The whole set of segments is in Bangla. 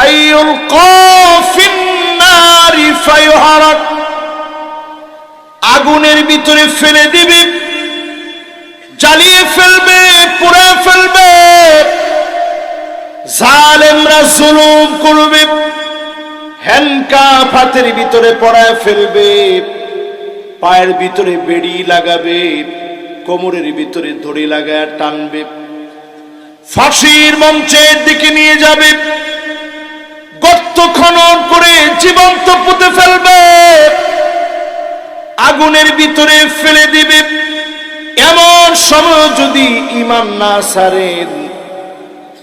আইয়ুলকা ফিন্নারি ফায়ুহারাক, আগুনের ভিতরে ফেলে দিবে, জ্বালিয়ে ফেলবে, পুড়ে ফেলবে। জালেমরা জুলুম করবে, হ্যান্ডকাফ হাতের ভিতরে পড়ায় ফেলবে, পায়ের ভিতরে বেড়ি লাগাবে, কোমরের ভিতরে দড়ি লাগায় টানবে, ফাঁসির মঞ্চের দিকে নিয়ে যাবে, গর্ত খনন করে জীবন্ত পুঁতে ফেলবে, আগুনের ভিতরে ফেলে দিবে। এমন সময় যদি ঈমান না ছাড়েন,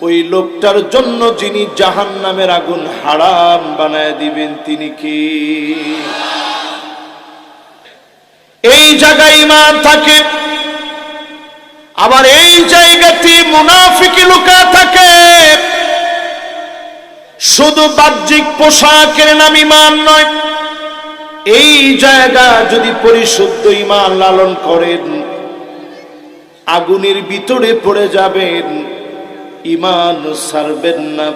ওই লোকটার জন্য যিনি জাহান্নামের আগুন হারাম বানায় দিবেন তিনি কি? এই জায়গায় ঈমান থাকে, আবার এই জায়গাতে মুনাফিকি লুকা থাকে। শুধু বাহ্যিক পোশাকের নাম ঈমান নয়, এই জায়গা যদি পরিশুদ্ধ ঈমান লালন করেন, আগুনের ভিতরে পড়ে যাবেন, ঈমান ছাড়বেন না।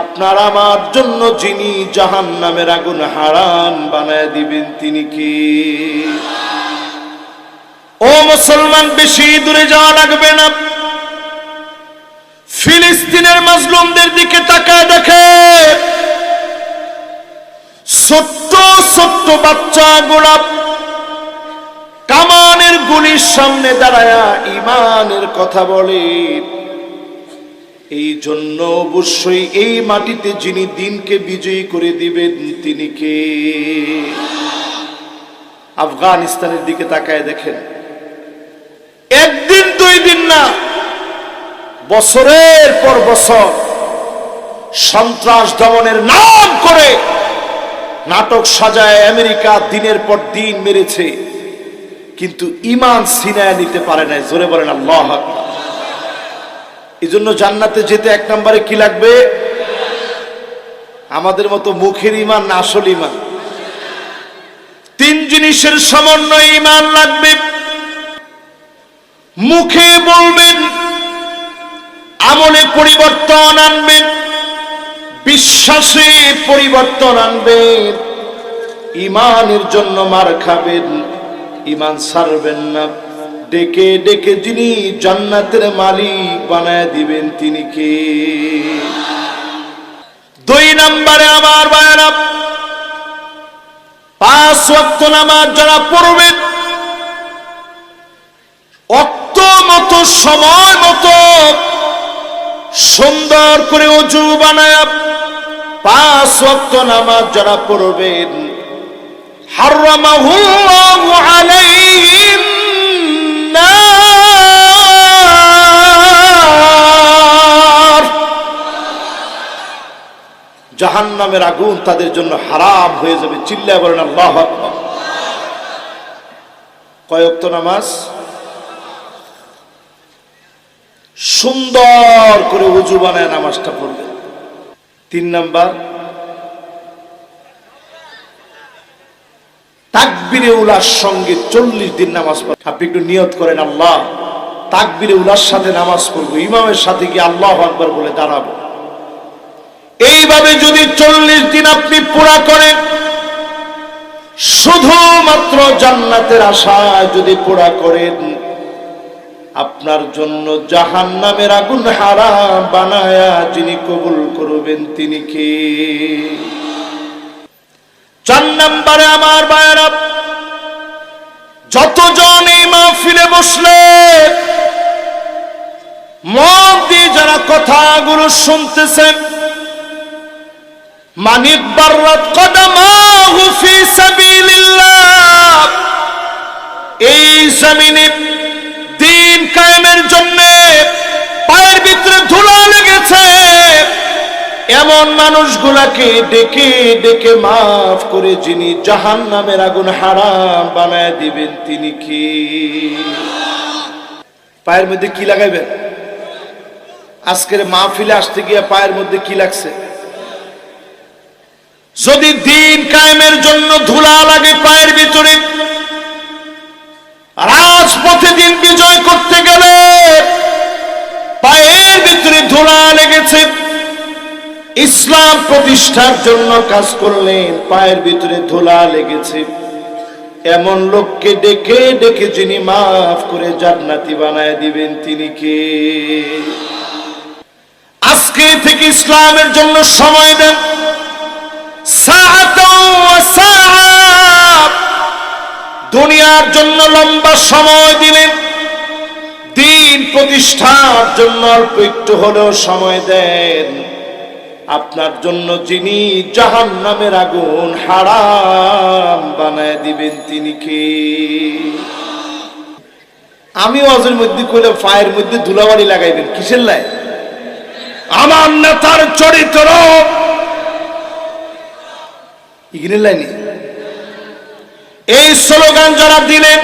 আপনার আমার জন্য যিনি জাহান্নামের আগুন হারাম বানায় দিবেন তিনি কি? ও মুসলমান, বেশি দূরে যাওয়া লাগবে না। ফিলিস্তিনের মাজলুমদের দিকে তাকায় দেখে, ছোট্ট ছোট্ট বাচ্চাগুলা কামানের গুলির সামনে দাঁড়ায়া ঈমানের কথা বলে। এই জন্য অবশ্যই এই মাটিতে যিনি দিনকে বিজয়ী করে দিবেন তিনি কে? আফগানিস্তানের দিকে তাকায় দেখেন, একদিন দুই দিন না, বছরের পর বছর সন্ত্রাস দমনের নাম করে নাটক সাজায় আমেরিকা দিনের পর দিন মেরেছে, কিন্তু ঈমান ছিনায় নিতে পারে নাই। জোরে বলেন আল্লাহু আকবার। এই জন্য জান্নাতে যেতে এক নম্বরে কি লাগবে? আমাদের মতো মুখের ঈমান না আসল ঈমান? তিন জিনিসের সমন্বয় ঈমান লাগবে। মুখে বলবেন, আমলে পরিবর্তন আনবেন, বিশ্বাসে পরিবর্তন আনবেন, ঈমানের জন্য মার খাবেন, ঈমান ছাড়বেন না। ডেকে ডেকে যিনি জান্নাতের মালিক বানায় দিবেন তিনি কে? দুই নম্বরে আমার ভাইরা, 5 ওয়াক্ত নামাজ যারা পড়বেন, ওয়াক্ত মতো সময় মতো সুন্দর করে ওযু বানায় 5 ওয়াক্ত নামাজ যারা পড়বেন, হারামাহুল্লাহু আলাইহিম নার, জাহান্নামের আগুন তাদের জন্য হারাম হয়ে যাবে। চিল্লায় বলেন আল্লাহু আকবার। কয় ওয়াক্ত নামাজ? সুন্দর করে ওযু বানায় নামাজটা পড়বেন। 3 নাম্বার, তাকবীরে উলার সঙ্গে 40 দিন নামাজ পড়া। আপনি একটু নিয়ত করেন, আল্লাহ তাকবীরে উলার সাথে নামাজ পড়বো, ইমামের সাথে গিয়ে আল্লাহু আকবার বলে দাঁড়াবো। এইভাবে যদি 40 দিন আপনি পুরা করেন, শুধুমাত্র জান্নাতের আশায় যদি পুরা করেন, আপনার জন্য জাহান্নামের আগুন হারাম বানায়া যিনি কবুল করবেন তিনি কে? 4 নম্বরে আমার ভাইরা, যতজন এই মাহফিলে বসলে মন দিয়ে যারা কথাগুলো শুনতেছেন, মানিক বাররাত কদমাহু ফি সাবিলিল্লাহ, এই জমিনে দিন কায়েমের জন্য পায়ের ভিতরে ধুলা লেগেছে, এমন মানুষগুলাকে ডেকে ডেকে মাফ করে যিনি জাহান্নামের আগুন হারাম বানায় দিবেন তিনি কি? পায়ের মধ্যে কি লাগাইবেন? আজকের মাহফিলে আসতে গিয়ে পায়ের মধ্যে কি লাগছে? যদি দিন কায়েমের জন্য ধুলা লাগে পায়ের ভিতরে, রাজপথে দিন বিজয় করতে গেলে পায়ের ভিতরে ধুলা লেগেছে, ইসলাম প্রতিষ্ঠার জন্য কাজ করলেন, পায়ের ভিতরে ধুলা লেগেছে, এমন লোককে ডেকে ডেকে যিনি মাফ করে জান্নাতি বানায় দিবেন তিনি কে? আজকে থেকে ইসলামের জন্য সময় দেন, দুনিয়ার জন্য লম্বা সময় দিলেন, দিন প্রতিষ্ঠার জন্য অল্প একটু হলেও সময় দেন। আপনার জন্য যিনি জাহান্নামের আগুন হারাম বানায় দিবেন তিনি কে? আমি ওয়াজের মধ্যে কইলে পায়ের মধ্যে ধুলাবাড়ি লাগাইবেন কিসের লাই? আমার নেতার চরিত্র ইগিনের লাইনি। এই স্লোগান যারা দিলেন,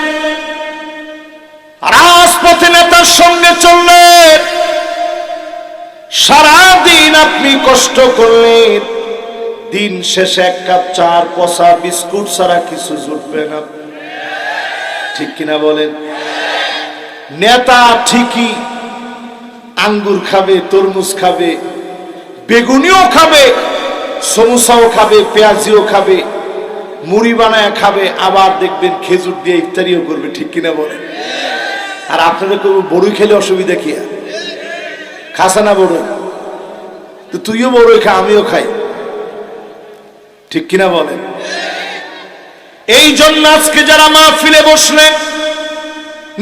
রাজপথে নেতার সঙ্গে চললেন, সারাদিন আপনি কষ্ট করলেন, দিন শেষে এক কাপ চার পচা বিস্কুট ছাড়া কিছু জুটবে না, ঠিক কিনা বলেন? নেতা ঠিকই আঙ্গুর খাবে, তরমুজ খাবে, বেগুনিও খাবে, সমোসাও খাবে, পেঁয়াজিও খাবে, মুড়ি বানায় খাবে, আবার দেখবেন খেজুর দিয়ে ইফতারিও করবে, ঠিক কিনা বলেন? আর আপনারা কেউ বড়ই খেলে অসুবিধা কি? খাসা না বড়? তো তুইও বড়ই খা, আমিও খাই, ঠিক কিনা বলেন? এই জন্য আজকে যারা মাহফিলে বসলেন,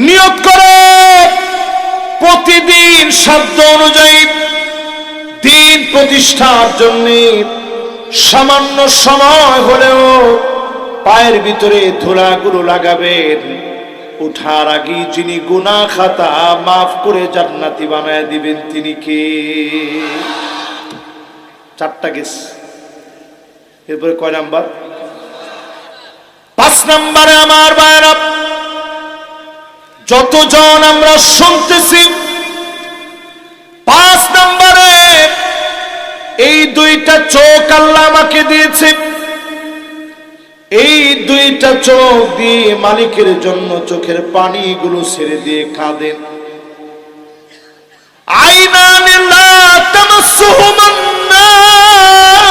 নিয়ত করে প্রতিদিন সাধ্য অনুযায়ী দিন প্রতিষ্ঠার জন্য সামান্য সময় হলেও পায়ের ভিতরে ধুলাগুলো লাগাবেন। উঠার আগে যিনি গুনাহ খাতা মাফ করে জান্নাতি বানায় দিবেন তিনি কে? চারটা গেস। এরপরে কয় নাম্বার? 5 নম্বরে আমার ভাইরা, যতজন আমরা শুনতেছি, 5 নম্বরে এই দুইটা চোখ আল্লাহ আমাকে দিয়েছে, এই দুইটা চোখ দিয়ে মালিকের জন্য চোখের পানিগুলো ছেড়ে দিয়ে কাঁদেন। আইনান লা তামাসসুহুমান নার,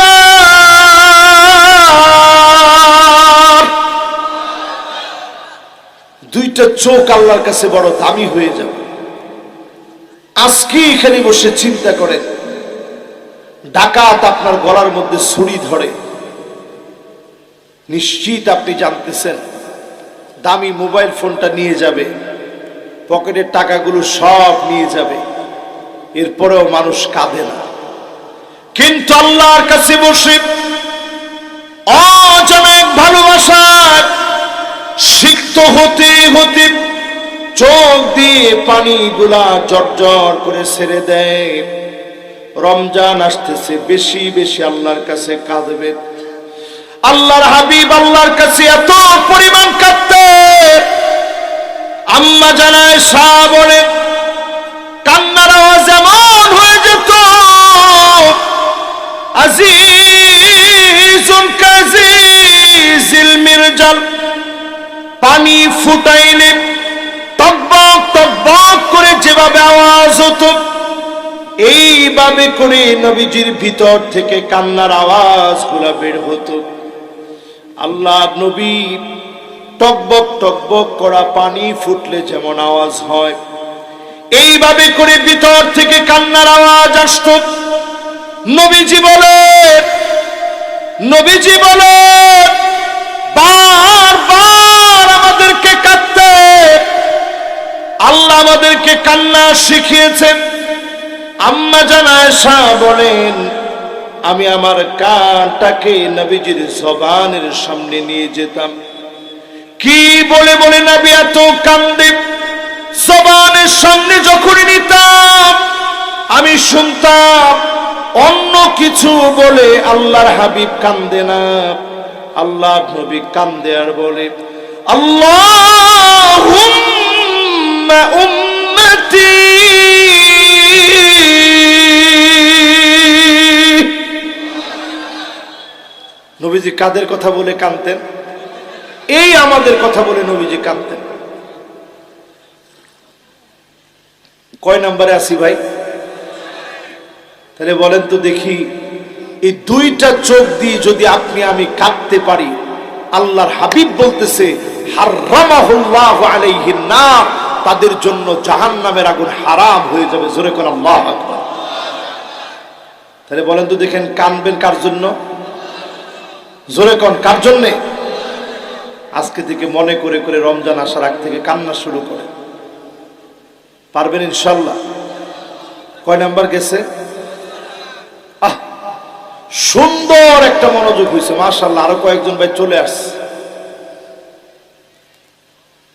দুইটা চোখ আল্লাহর কাছে বড় দামি হয়ে যাবে। আজকে এখানে বসে চিন্তা করেন, ডাকাত আপনার গলার মধ্যে ছুরি ধরে, নিশ্চিত আপনি জানতেছেন দামি মোবাইল ফোনটা নিয়ে যাবে, পকেটের টাকাগুলো সব নিয়ে যাবে, এরপরেও মানুষ কাঁদে না। কিন্তু আল্লাহর কাছে বসে অজানা এক ভালোবাসার সিক্ত হতে হতে চোখ দিয়ে পানিগুলা জর্জর করে ছেড়ে দেয়। রমজান আসতেছে, বেশি বেশি আল্লাহর কাছে কাঁদবে। আল্লাহর হাবিব আল্লাহর কাছে এত পরিমাণ কাঁদতে, আম্মা জানায় শাহ বলে কান্নার আওয়াজ এমন হয়ে যেত, আজিজুন কাজিজিল মিরজাল, পানি ফুটাইলে টকবক টকবক করে যেভাবে আওয়াজ হতো, এইভাবে করে নবীজির ভিতর থেকে কান্নার আওয়াজগুলো বের হতো। আল্লাহ নবী টকবক টকবক করা পানি ফুটলে যেমন আওয়াজ হয়, এইভাবে করে ভিতর থেকে কান্নার আওয়াজ আসতো। নবীজি বলে বারবার আমাদেরকে কাঁদতে, আল্লাহ আমাদেরকে কান্না শিখিয়েছেন। আম্মা জান আয়েশা বলেন, আমি আমার কানটাকে নবীজির জবানের সামনে নিয়ে যেতাম, কি বলে বলে নবী এত কান্দে, জবানের সামনে যখন নিতাম আমি শুনতাম অন্য কিছু বলে, আল্লাহর হাবিব কান্দে না, আল্লাহর নবী কান্দে আর বলে আল্লাহুম্মা উম্মতি। নবীজি কাদের কথা বলে কাঁদতেন? এই আমাদের কথা বলে নবীজি কাঁদতেন। কয় নম্বরে আসি ভাই? তাহলে বলেন তো দেখি, এই দুইটা চোখ দিয়ে যদি আপনি আমি কাঁদতে পারি, আল্লাহর হাবিব বলতেছে হারামাহুল্লাহু আলাইহিন নার, তাদের জন্য জাহান্নামের আগুন হারাম হয়ে যাবে। জোরে কোন আল্লাহু আকবার। তাহলে বলেন তো দেখেন, কাঁদবেন কার জন্য? জোরে কোন কার জন্য? আজকে থেকে মনে করে করে রমজান আসার আগ থেকে কান্না শুরু করে পারবেন ইনশাল্লাহ। কয় নাম্বার গেছে? সুন্দর একটা মনোযোগ হয়েছে মাশাআল্লাহ। আরো কয়েকজন ভাই চলে আসছে,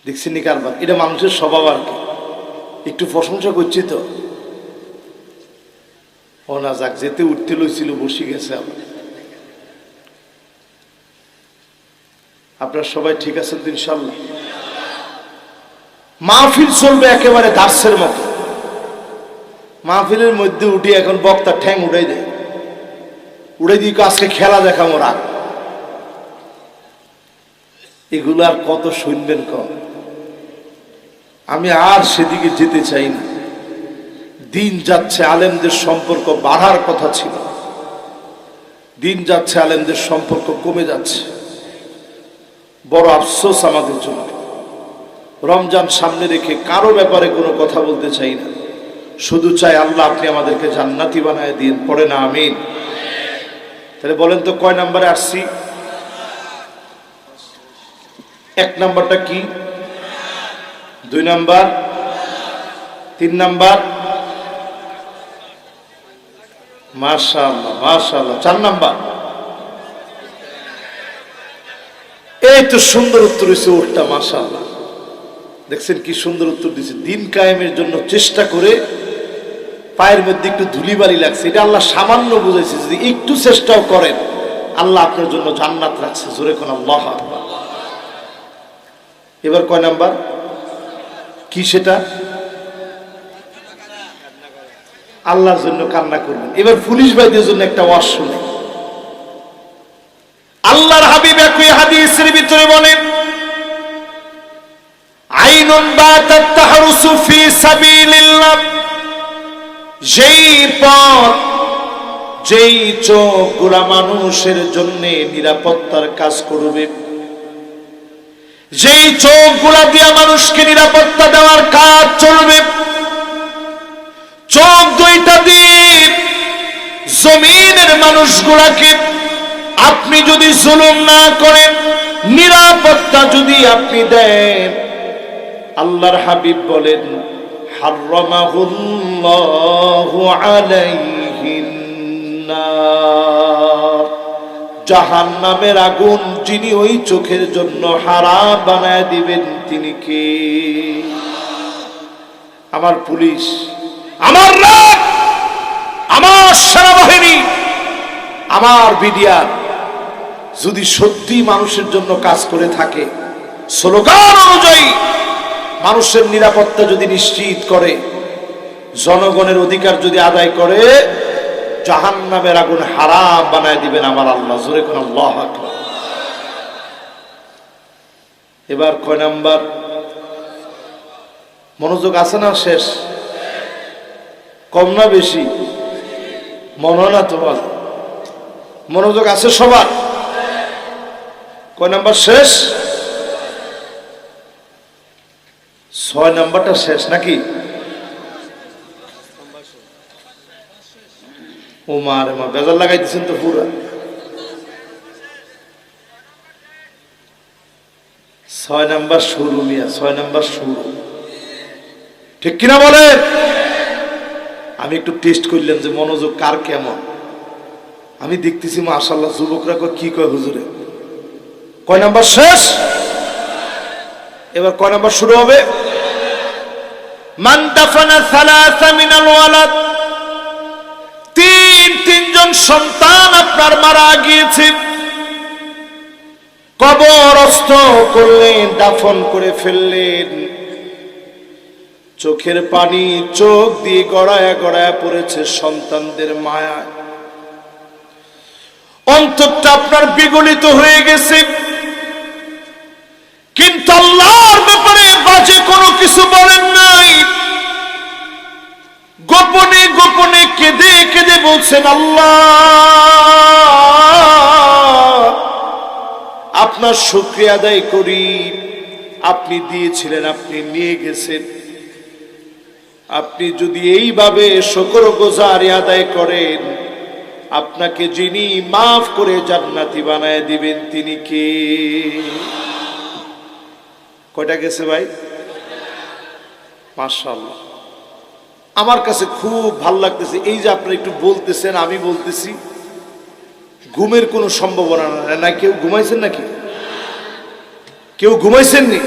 দেখছি নি কারবার। এটা মানুষের স্বভাব আর কি, একটু প্রশংসা করছি তো। ও না যাক, যেতে উঠতে লইছিল বসে গেছে আবার। আপনারা সবাই ঠিক আছেন তো ইনশাল্লাহ? মাহফিল চলবে একেবারে দার্সের মতো। মাহফিলের মধ্যে উঠে এখন বক্তা ঠ্যাং উড়াই দেয়, উড়ে দিয়ে আজকে খেলা দেখাবো রাগ। এগুলো আর কত শুনবেন কম? আমি আর সেদিকে যেতে চাই না। দিন যাচ্ছে, আলেমদের সম্পর্ক বাড়ার কথা ছিল, দিন যাচ্ছে আলেমদের সম্পর্ক কমে যাচ্ছে। বড় আফসোস আমাদের জন্য। রমজান সামনে রেখে কারো ব্যাপারে কোনো কথা বলতে চাই না, শুধু চাই আল্লাহ আপনি আমাদেরকে জান্নাতি বানায় দিন। পড়ে না আমিন। তাহলে বলেন তো কয় নাম্বারে আসছি? এক নাম্বারটা কি? 2 নাম্বার, 3 নাম্বার, মাশাআল্লাহ মাশাআল্লাহ, 4 নাম্বার। এই তো সুন্দর উত্তর হয়েছে ওটা, মাশাআল্লাহ। দেখছেন কি সুন্দর উত্তর দিয়েছে। দিন কায়েমের জন্য চেষ্টা করে পায়ের মধ্যে একটু ধুলিবালি লাগছে, এটা আল্লাহ সামান্য বুঝাইছে। যদি একটু চেষ্টাও করেন, আল্লাহ আপনার জন্য জান্নাত রাখছে। জোরে কোন আল্লাহু আকবার। এবার কয় নাম্বার কি সেটা? আল্লাহর জন্য কান্না করবেন। এবার পুলিশ ভাইদের জন্য একটা ওয়াজ শুনে। আল্লাহর হাবিব একই হাদিসের ভিতরে বলেন, আইনুন বাতাত তাহরুসু ফি সাবিলিল্লাহ, যেই পথ, যেই চোখগুলা মানুষের জন্য নিরাপত্তার কাজ করবে, যেই চোখগুলা দিয়া মানুষকে নিরাপত্তা দেওয়ার কাজ চলবে, চোখ দুইটা দিয়ে জমিনের মানুষগুলাকে আপনি যদি জুলুম না করেন, নিরাপত্তা যদি আপনি দেন, আল্লাহর হাবিব বলেন হারামাহুল্লাহু আলাইহিন নার, জাহান্নামের আগুন যিনি ওই চোখের জন্য হারাম বানায় দিবেন তিনি কে? আমার পুলিশ, আমার রাত, আমার সেনাবাহিনী, আমার বিডিআর যদি সত্যি মানুষের জন্য কাজ করে থাকে, স্লোগান অনুযায়ী মানুষের নিরাপত্তা যদি নিশ্চিত করে, জনগণের অধিকার যদি আদায় করে, জাহান্নামের আগুন হারাম বানায় দিবেন আমার আল্লাহ। জোরে কোন আল্লাহু আকবার। এবার কয় নাম্বার? মনোযোগ আছে না? শেষ? কম না বেশি? মনে না তোমার? মনোযোগ আছে সবার? কয় নাম্বার শেষ? 6 নাম্বারটা শেষ নাকি? ও মা রে মা, বেজার লাগাই দিচ্ছেন তো পুরা। 6 নাম্বার শুরু মিয়া, 6 নাম্বার শুরু, ঠিক কিনা বলেন? আমি একটু টেস্ট করলাম যে মনোযোগ কার কেমন। আমি দেখতেছি মাশাআল্লাহ যুবকরা কি কয় হুজুরে। কয় নাম্বার শেষ? এবার কয় নাম্বার শুরু হবে? মান দাফানা সালাসা মিনাল ওয়ালাদ, তিনজন সন্তান আপনার মারা গিয়েছে, কবরস্থ করলেন, দাফন করে ফেললেন, চোখের পানি চোখ দিয়ে গড়ায়া গড়ায়া পড়েছে সন্তানদের মায়া, অন্তরটা আপনার বিগলিত হয়ে গেছে, কিন্তু আল্লাহর ব্যাপারে বাজে কোনো কিছু বলেন নাই। গোপনে গোপনে কেঁদে কেঁদে বলছেন আল্লাহ আপনার শুকরিয়া আদায় করি। আপনি দিয়েছিলেন, আপনি নিয়ে গেছেন। আপনি যদি এইভাবে শুকরগুজারি আদায় করেন, আপনাকে যিনি মাফ করে জান্নাতি বানায় দিবেন তিনি কে? কয়টা গেছে ভাই? মাশাআল্লাহ। আমার কাছে খুব ভালো লাগতেছে এই যে আপনারা একটু বলতেছেন, আমি বলতেছি। ঘুমের কোনো সম্ভাবনা না। কেউ ঘুমাইছেন নাকি? কেউ ঘুমাইছেন নি?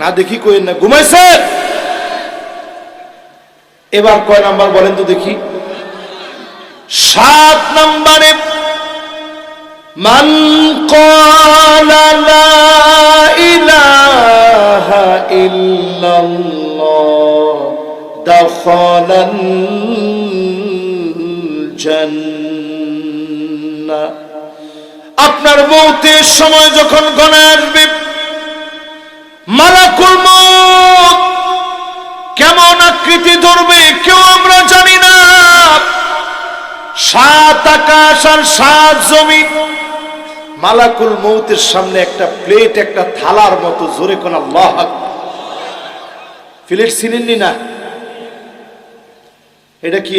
না দেখি কইেন না ঘুমাইছেন। এবার কয় নাম্বার বলেন তো দেখি? 7 নম্বরে মান ক্বালা লা ইলাহা ইল্লাল্লাহ দাখালাল জান্নাহ। আপনার মওতের সময় যখন গণা আসবে, মালাকুল মউত কেমন আকৃতি ধরবে কেউ আমরা জানি না। 7 আকাশ আর 7 জমিন মালাকুল মউতের সামনে একটা প্লেট, একটা থালার মতো। জোরে কোন আল্লাহু আকবার। প্লেট চিনেননি না? এটা কি?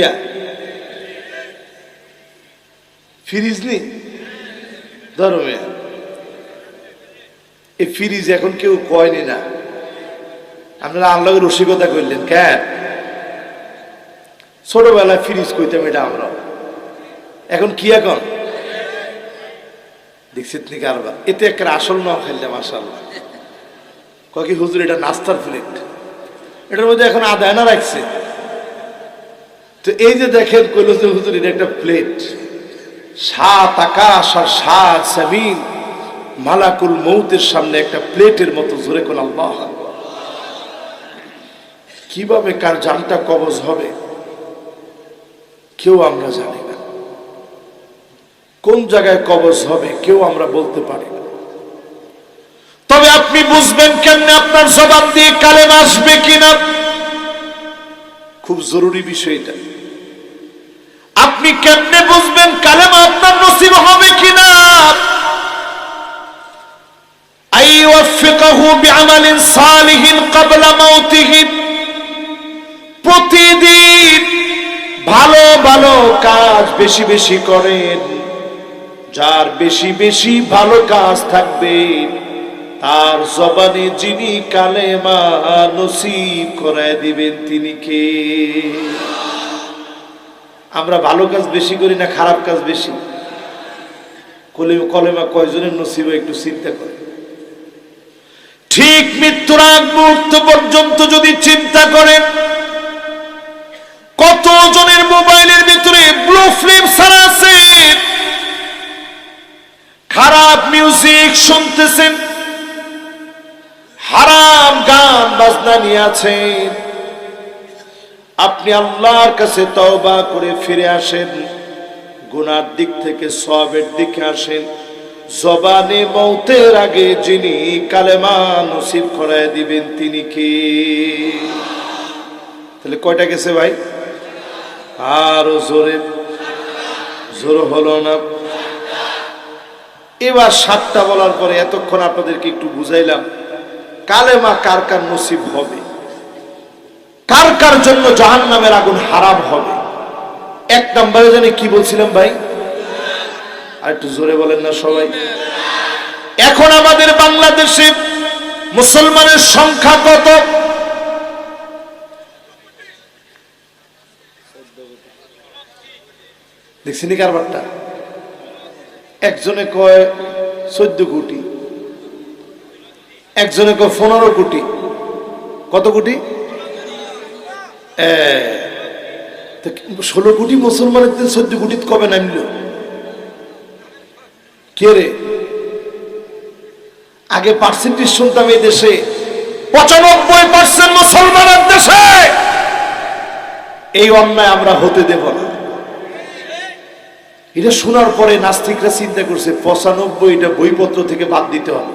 ফ্রিজ নি? ধর্মে এই ফ্রিজ এখন কেউ কয়নি না। আপনারা আল্লাহর রসিকতা করলেন কেন? ছোটবেলায় ফ্রিজ কইতাম এটা আমরা। এখন কি? এখন দেখছেন নাকি আরবা? এতে একটা আসল ন খাইলে মাশাআল্লাহ। কি হুজুর এটা নাস্তার প্লেট, এটার মধ্যে এখন আদা না রাখছে। তো এই যে দেখেন কইলো যে হুজুর এটা একটা প্লেট। 7 আকাশ আর 7 জমিন মালাকুল মউতের সামনে একটা প্লেটের মতো। জোরে কোন আল্লাহ। কিভাবে কার জানটা কবজ হবে কেউ আমরা জানি না। কোন জায়গায় কবজ হবে কেউ আমরা বলতে পারি না। তবে আপনি বুঝবেন কেমনে আপনার জবান দিয়ে কালেমা আসবে কিনা? খুব জরুরি বিষয় এটা। আপনি কেমনে বুঝবেন কালেমা আপনার নসিব হবে কিনা? আইওয়াফিকাহু বিআমালিন সালিহিন ক্বাবলা মাউতিহি। প্রতিদিন ভালো ভালো কাজ বেশি বেশি করেন। যার বেশি বেশি ভালো কাজ থাকবে তার জবানে যিনি কালেমা নসিব করায় দিবেন তিনি কে? আমরা ভালো কাজ বেশি করি না খারাপ কাজ বেশি? কলেমা কয়জনের নসিব একটু চিন্তা করে। ঠিক মৃত্যুর আগ মুহূর্ত পর্যন্ত যদি চিন্তা করেন, কত জনের মোবাইলের ভিতরে ব্লু ফিল্ম ছাড়া আছে, খারাপ মিউজিক শুনতেছেন, হারাম গান বাজনা নিয়ে আছেন। আপনি আল্লাহর কাছে তওবা করে ফিরে আসেন, গুনার দিক থেকে সওয়াবের দিকে আসেন। জবানে মওতের আগে যিনি কালেমা নসিব করায় দিবেন তিনি কে? তাহলে কয়টা গেছে ভাই? আরো জোরে, জোর হলো না। এবার 7টা বলার পরে এতক্ষণ আপনাদেরকে একটু বুঝাইলাম কালেমা কার কার নসিব হবে, কার কার জন্য জাহান্নামের আগুন হারাম হবে। 1 নম্বরে জানি কি বলছিলাম ভাই? আর একটু জোরে বলেন না সবাই। এখন আমাদের বাংলাদেশে মুসলমানের সংখ্যা কত? দেখছিনি কারবারটা? একজনে কয় 14 কোটি, একজনে কয় 15 কোটি। কত কোটি? 16 কোটি মুসলমানের 14 কোটি কবে নামল? কে রে? আগে পার্সেন্টেজ শুনতাম এই দেশে 95% মুসলমানের দেশে। এই অন্যায় আমরা হতে দেব না। এটা শোনার পরে নাস্তিকরা চিন্তা করছে 95টা বইপত্র থেকে বাদ দিতে হবে।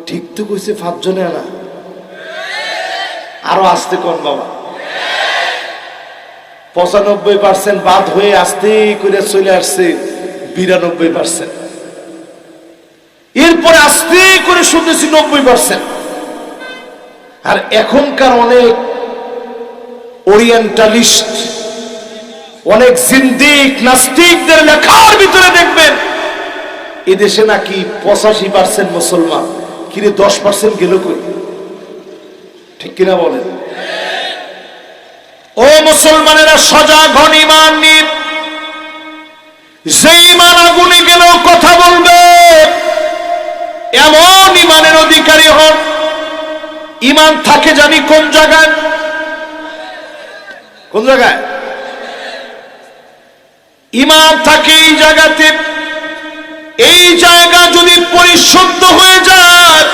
ঠিক তো কইছে 5 জনে আনা। আরো আসতে কোন বাবা? 95% বাদ হয়ে আসতে করে চলে আসছে 92%। এরপরে আস্তে করে শুনতেছি 90%। আর এখনকার অনেক ওরিয়েন্টালিস্ট, অনেক জিন্দিক নাস্তিকদের লেখার ভিতরে দেখবেন এদেশে নাকি 85% মুসলমান, কিরে 10% গেল কই? ঠিক কিনা বলেন? ও মুসলমানেরা, সজাগ হন, ঈমান নিন। যে ঈমান আগুনে গেলেও কথা বলবে এমন ঈমানের অধিকারী হন। ঈমান থাকে জানি কোন জায়গায়? কোন জায়গায়? ঈমান থাকে এই জায়গাতে। এই জায়গা যদি পরিশুদ্ধ হয়ে যায়,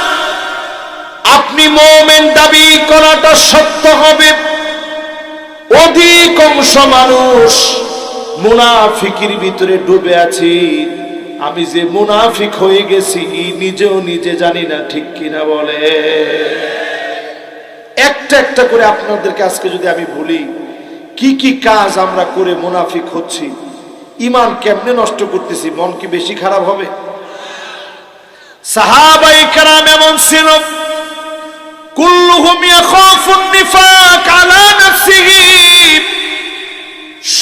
আপনি মুমিন দাবি করাটা সত্য হবে। অধিকাংশ মানুষ মুনাফিকের ভিতরে ডুবে আছে। আমি যে মুনাফিক হয়ে গেছি নিজেও নিজে জানি না, ঠিক কিনা বলে? একটা একটা করে আপনাদেরকে আজকে যদি আমি বলি কি কি কাজ আমরা করে মুনাফিক হচ্ছি, ঈমান কেমনে নষ্ট করতেছি, মন কি বেশি খারাপ হবে? সাহাবায়ে কেরাম এমন ছিল, কুল্লুহুম ইয়াখাফুন নিফাক আলা নাফসিহি,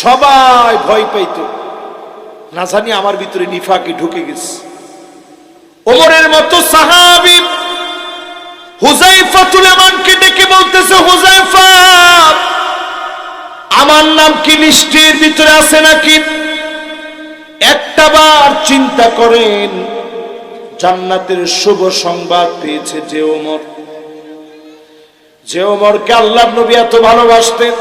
সবাই ভয় পাইতো না জানি আমার ভিতরে নিফাকি ঢুকে গেছে। ওমরের মতো সাহাবী হুযায়ফাতুল ইয়ামানকে ডেকে বলতেছে, হুযায়ফা, আমার নাম কি লিস্টের ভিতরে আছে নাকি? একটাবার চিন্তা করেন, জান্নাতের শুভ সংবাদ পেয়েছে যে ওমরকে আল্লাহর নবী এত ভালোবাসতেন,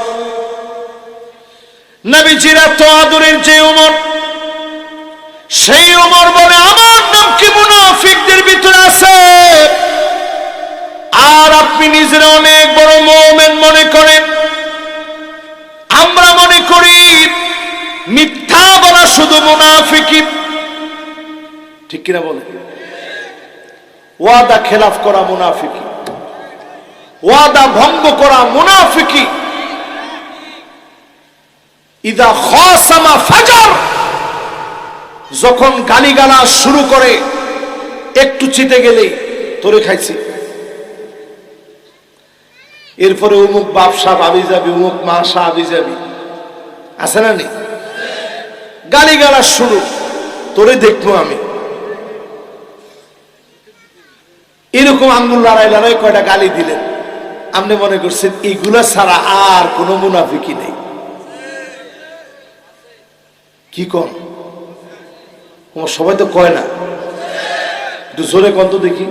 নবীজির এত আদরের যে ওমর, সেই ওমর বলে আমার নাম কি মুনাফিকদের ভিতরে আছে? আর আপনি নিজের অনেক বড় মুমিন মনে করেন, আমরা মনে করি মিথ্যা বলা শুধু মুনাফিকি। ঠিক কিনা বলে? ওয়াদা খেলাফ করা মুনাফিকি, ওয়াদা ভঙ্গ করা মুনাফিকি। ইদা খাসামা ফাজার, যখন গালিগালাজ শুরু করে, একটু চিতে গেলে তোরে খাইছি, এরপরে অমুক বাপ সাহেব আবি যাবি, অমুক মা সাহেব আবি যাবি, আছে না নেই? গালিগালাজ শুরু, তোরে দেখবো আমি। এরকম আঙ্গুল লড়াই লড়াই কয়টা গালি দিলেন, আপনি মনে করছেন এইগুলা ছাড়া আর কোন মুনাফিকি নেই। কি কন? সবাই তো কয় না, একটু জোরে কন তো দেখি।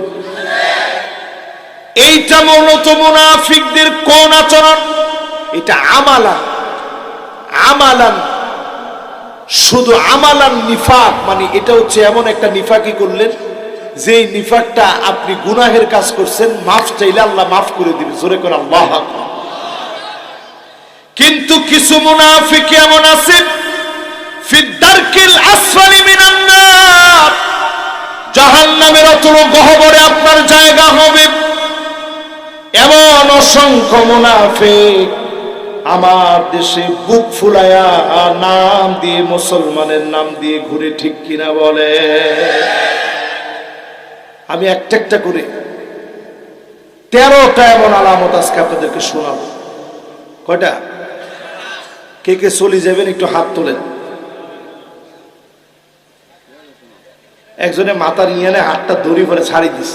এইটা মূলত মুনাফিকদের কোন আচরণ? এটা আমালান, শুধু আমালান নিফাক, মানে এটা হচ্ছে এমন একটা নিফাকি করলেন যে নিফাকটা আপনি গুনাহের কাজ করছেন, মাফ চাইলে আল্লাহ মাফ করে দিবে। জোরে করে আল্লাহু আকবার। কিন্তু কিছু মুনাফিক এমন আছে, ফিদ্দারকিল আসফালি মিনান নার, জাহান্নামের অতল গহ্বরে আপনার জায়গা হবে। এমন অসংখ্য মুনাফিক আমার দেশে বুক ফুলায়া নাম দিয়ে, মুসলমানের নাম দিয়ে ঘুরে, ঠিক কিনা বলে? আমি একটা একটা করে 13টা এমন আলামত আজকে আপনাদেরকে শোনাবো। কয়টা? কে কে চলে যাবেন একটু হাত তোলেন। একজনে মাথার ইয়ানে হাতটা দড়ি ভরে ছাড়ি দিস,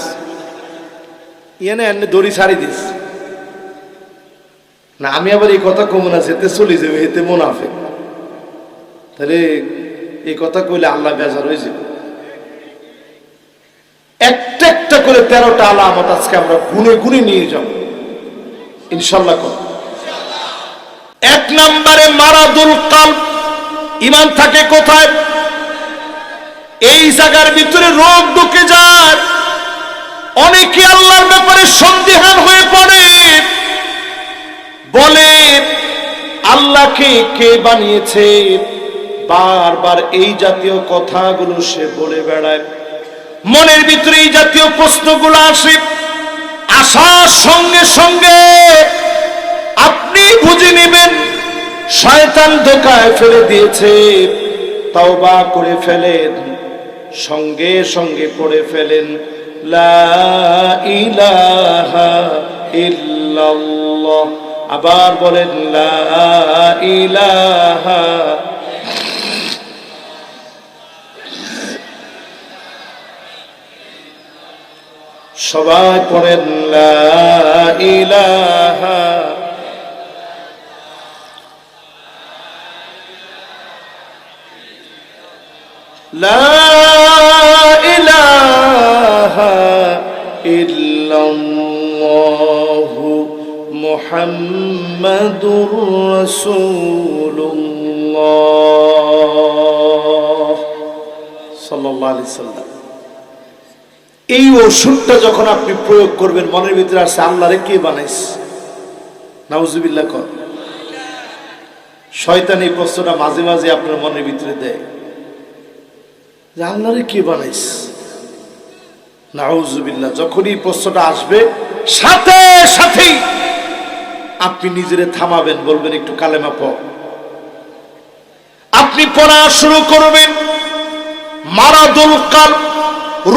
ইয়ানে এনে দড়ি ছাড়ি দিস না। আমি আবার এই কথা কমন আছে, এতে চলে যাবে, এতে মুনাফিক। তাহলে এই কথা কইলে আল্লাহ বেজার হয়ে যাবে। একটা একটা করে 13টা আলামত আজকে আমরা গুনে গুনে নিয়ে যাব ইনশাআল্লাহ। এক নম্বরে মারাদুল কলব, ঈমান থাকে কোথায়? এই জায়গার ভিতরে রোগ ঢুকে যায়। অনেকে আল্লাহর ব্যাপারে সন্দেহান হয়ে পড়ে, বলে আল্লাহকে কে বানিয়েছে, বারবার এই জাতীয় কথাগুলো সে বলে বেড়ায়। মনের ভিতরে এই জাতীয় প্রশ্নগুলো আসে, আসার সঙ্গে সঙ্গে আপনি বুঝে নেবেন শয়তান ধোঁকায় ফেলে দিয়েছে। তওবা করে ফেলেন, সঙ্গে সঙ্গে পড়ে ফেলেন লা ইলাহা ইল্লাল্লাহ। আবার বলেন লা ইলাহা। সবাই পড়েন লা ইলাহা। লা ইলাহা ইল্লাল্লাহু মুহাম্মাদুর রাসূলুল্লাহ সাল্লাল্লাহু আলাইহি সাল্লাম। এই ওষুধটা যখন আপনি প্রয়োগ করবেন, মনের ভিতরে আসছে আল্লাহরে কে বানাইস? নাউজুবিল্লাহ কর। শয়তান এই প্রশ্নটা মাঝে মাঝে আপনার মনের ভিতরে দেয় যে আল্লাহরে কে বানাইস? নাউজুবিল্লাহ। যখন এই প্রশ্নটা আসবে, সাথে সাথেই আপনি নিজেরে থামাবেন, বলবেন একটু কালেমা পড়। আপনি পড়া শুরু করবেন। মারাদুল কলব,